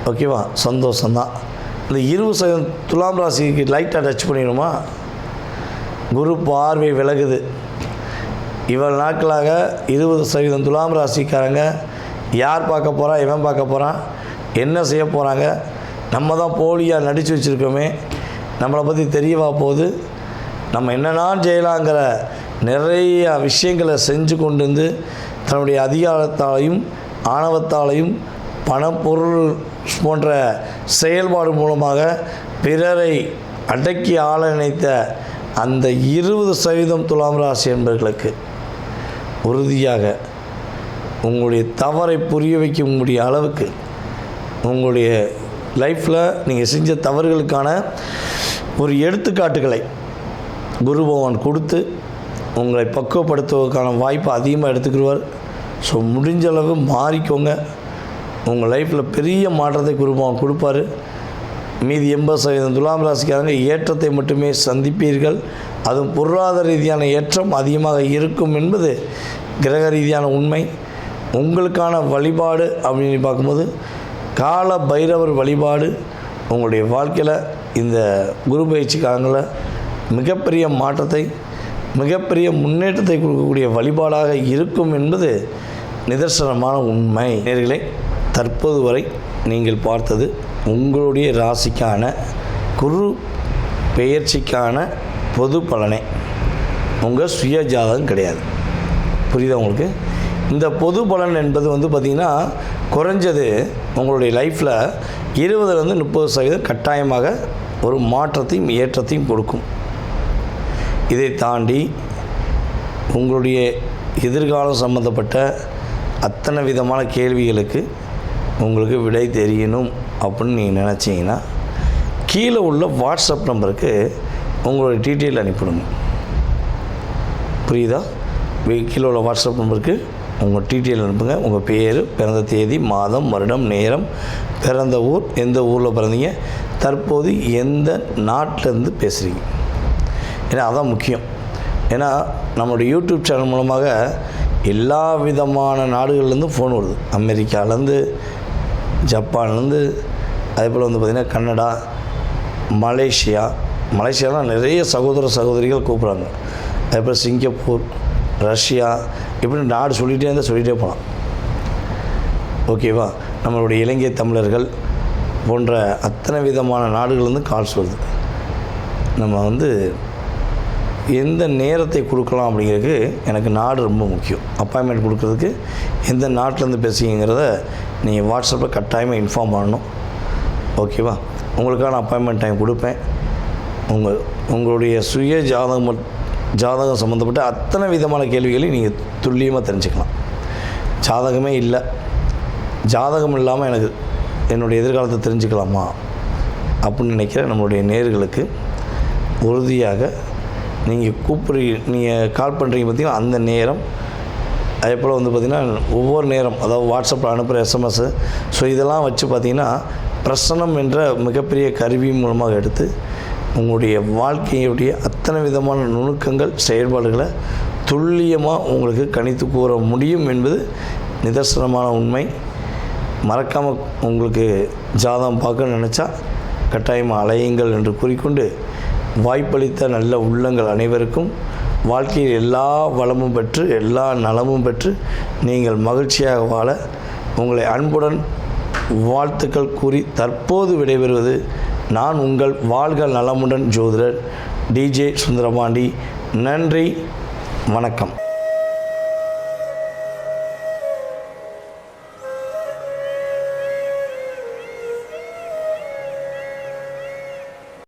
Speaker 5: ஓகேவா, சந்தோஷம்தான். இந்த 20% துலாம் ராசிக்கு லைட்டாக டச் பண்ணிடுமா? குரு பார்வை விலகுது. இவ்வளோ நாட்களாக 20% துலாம் ராசிக்காரங்க யார் பார்க்க போகிறா, எவன் பார்க்க போகிறான், என்ன செய்ய போகிறாங்க, நம்ம தான் போலியாக நடித்து வச்சுருக்கோமே, நம்மளை பற்றி தெரியவா போகுது, நம்ம என்னெல்லாம் செய்யலாங்கிற நிறைய விஷயங்களை செஞ்சு கொண்டு வந்து தன்னுடைய அதிகாரத்தாலையும் ஆணவத்தாலையும் பணப்பொருள் போன்ற செயல்பாடு மூலமாக பிறரை அடக்கி ஆள நினைத்த அந்த 20% துலாம் ராசி என்பவர்களுக்கு உறுதியாக உங்களுடைய தவறை புரிய வைக்கக்கூடிய அளவுக்கு உங்களுடைய லைஃப்பில் நீங்கள் செஞ்ச தவறுகளுக்கான ஒரு எடுத்துக்காட்டுகளை குரு பகவான் கொடுத்து உங்களை பக்குவப்படுத்துவதற்கான வாய்ப்பை அதிகமாக எடுத்துக்கிடுவார். ஸோ முடிஞ்ச அளவு மாறிக்கோங்க. உங்கள் லைஃப்பில் பெரிய மாற்றத்தை குரு பகவான் கொடுப்பார். மீதி 80% துலாம் ராசிக்காரங்க ஏற்றத்தை மட்டுமே சந்திப்பீர்கள். அதுவும் பொருளாதார ரீதியான ஏற்றம் அதிகமாக இருக்கும் என்பது கிரக ரீதியான உண்மை. உங்களுக்கான வழிபாடு அப்படின்னு பார்க்கும்போது கால பைரவர் வழிபாடு உங்களுடைய வாழ்க்கையில் இந்த குரு பயிற்சி காலங்களில் மிகப்பெரிய மாற்றத்தை, மிகப்பெரிய முன்னேற்றத்தை கொடுக்கக்கூடிய வழிபாடாக இருக்கும் என்பது நிதர்சனமான உண்மை. நேயர்களே, தற்போது வரை நீங்கள் பார்த்தது உங்களுடைய ராசிக்கான குரு பெயர்ச்சிக்கான பொது பலனே, உங்கள் சுய ஜாதகம் கிடையாது. புரியுதா உங்களுக்கு? இந்த பொது பலன் என்பது பார்த்திங்கன்னா குறைஞ்சது உங்களுடைய லைஃப்பில் 20-30% கட்டாயமாக ஒரு மாற்றத்தையும் ஏற்றத்தையும் கொடுக்கும். இதை தாண்டி உங்களுடைய எதிர்காலம் சம்பந்தப்பட்ட அத்தனை விதமான கேள்விகளுக்கு உங்களுக்கு விடை தெரியணும் அப்படின்னு நீங்கள் நினச்சிங்கன்னா கீழே உள்ள வாட்ஸ்அப் நம்பருக்கு உங்களுடைய டீட்டெயில் அனுப்பிடுங்க. புரியுதா? கீழே உள்ள வாட்ஸ்அப் நம்பருக்கு உங்கள் டீட்டெயில் அனுப்புங்க. உங்கள் பேர், பிறந்த தேதி, மாதம், வருடம், நேரம், பிறந்த ஊர், எந்த ஊரில் பிறந்தீங்க, தற்போது எந்த நாட்டிலேருந்து பேசுகிறீங்க. ஏன்னா அதான் முக்கியம். ஏன்னா நம்மளுடைய யூடியூப் சேனல் மூலமாக எல்லா விதமான நாடுகள்லேருந்து ஃபோன் வருது. அமெரிக்காவிலேருந்து, ஜப்பான்லேருந்து, அதே போல் பார்த்திங்கன்னா கனடா, மலேசியாலாம் நிறைய சகோதரிகள் கூப்பிட்றாங்க. அதே போல் சிங்கப்பூர், ரஷ்யா, இப்படி நாடு சொல்லிகிட்டே போகலாம். ஓகேவா? நம்மளுடைய இலங்கை தமிழர்கள் போன்ற அத்தனை விதமான நாடுகள்லேருந்து கால்ஸ் வருது. நம்ம எந்த நேரத்தை கொடுக்கலாம் அப்படிங்கிறதுக்கு எனக்கு நாடு ரொம்ப முக்கியம். அப்பாயின்மெண்ட் கொடுக்குறதுக்கு எந்த நாட்டிலேருந்து பேசுகிறீங்கிறத நீங்கள் வாட்ஸ்அப்பில் கட்டாயமாக இன்ஃபார்ம் பண்ணணும். ஓகேவா? உங்களுக்கான அப்பாயின்மெண்ட் டைம் கொடுப்பேன். உங்களுடைய சுய ஜாதகம் சம்மந்தப்பட்ட அத்தனை விதமான கேள்விகளையும் நீங்கள் துல்லியமாக தெரிஞ்சுக்கலாம். ஜாதகமே இல்லை, ஜாதகம் இல்லாமல் எனக்கு என்னுடைய எதிர்காலத்தை தெரிஞ்சுக்கலாமா அப்படின்னு நினைக்கிற நம்மளுடைய நேயர்களுக்கு உறுதியாக நீங்கள் கால் பண்ணுறீங்க பார்த்திங்கன்னா அந்த நேரம், அதே போல் பார்த்திங்கன்னா ஒவ்வொரு நேரம், அதாவது வாட்ஸ்அப்பில் அனுப்புகிற எஸ்எம்எஸ்ஸு, ஸோ இதெல்லாம் வச்சு பார்த்திங்கன்னா பிரசனம் என்ற மிகப்பெரிய கருவி மூலமாக எடுத்து உங்களுடைய வாழ்க்கையுடைய அத்தனை விதமான நுணுக்கங்கள், செயல்பாடுகளை துல்லியமாக உங்களுக்கு கணித்து கூற முடியும் என்பது நிதர்சனமான உண்மை. மறக்காமல் உங்களுக்கு ஜாதகம் பார்க்க நினச்சா கட்டாயமாக அலையுங்கள் என்று கூறிக்கொண்டு, வாய்ப்பளித்த நல்ல உள்ளங்கள் அனைவருக்கும் வாழ்க்கையில் எல்லா வளமும் பெற்று எல்லா நலமும் பெற்று நீங்கள் மகிழ்ச்சியாக வாழ உங்களை அன்புடன் வாழ்த்துக்கள் கூறி தற்போது விடைபெறுவது நான் உங்கள் வாழ்க நலமுடன் ஜோதிடர் DJ சுந்தரபாண்டி. நன்றி, வணக்கம்.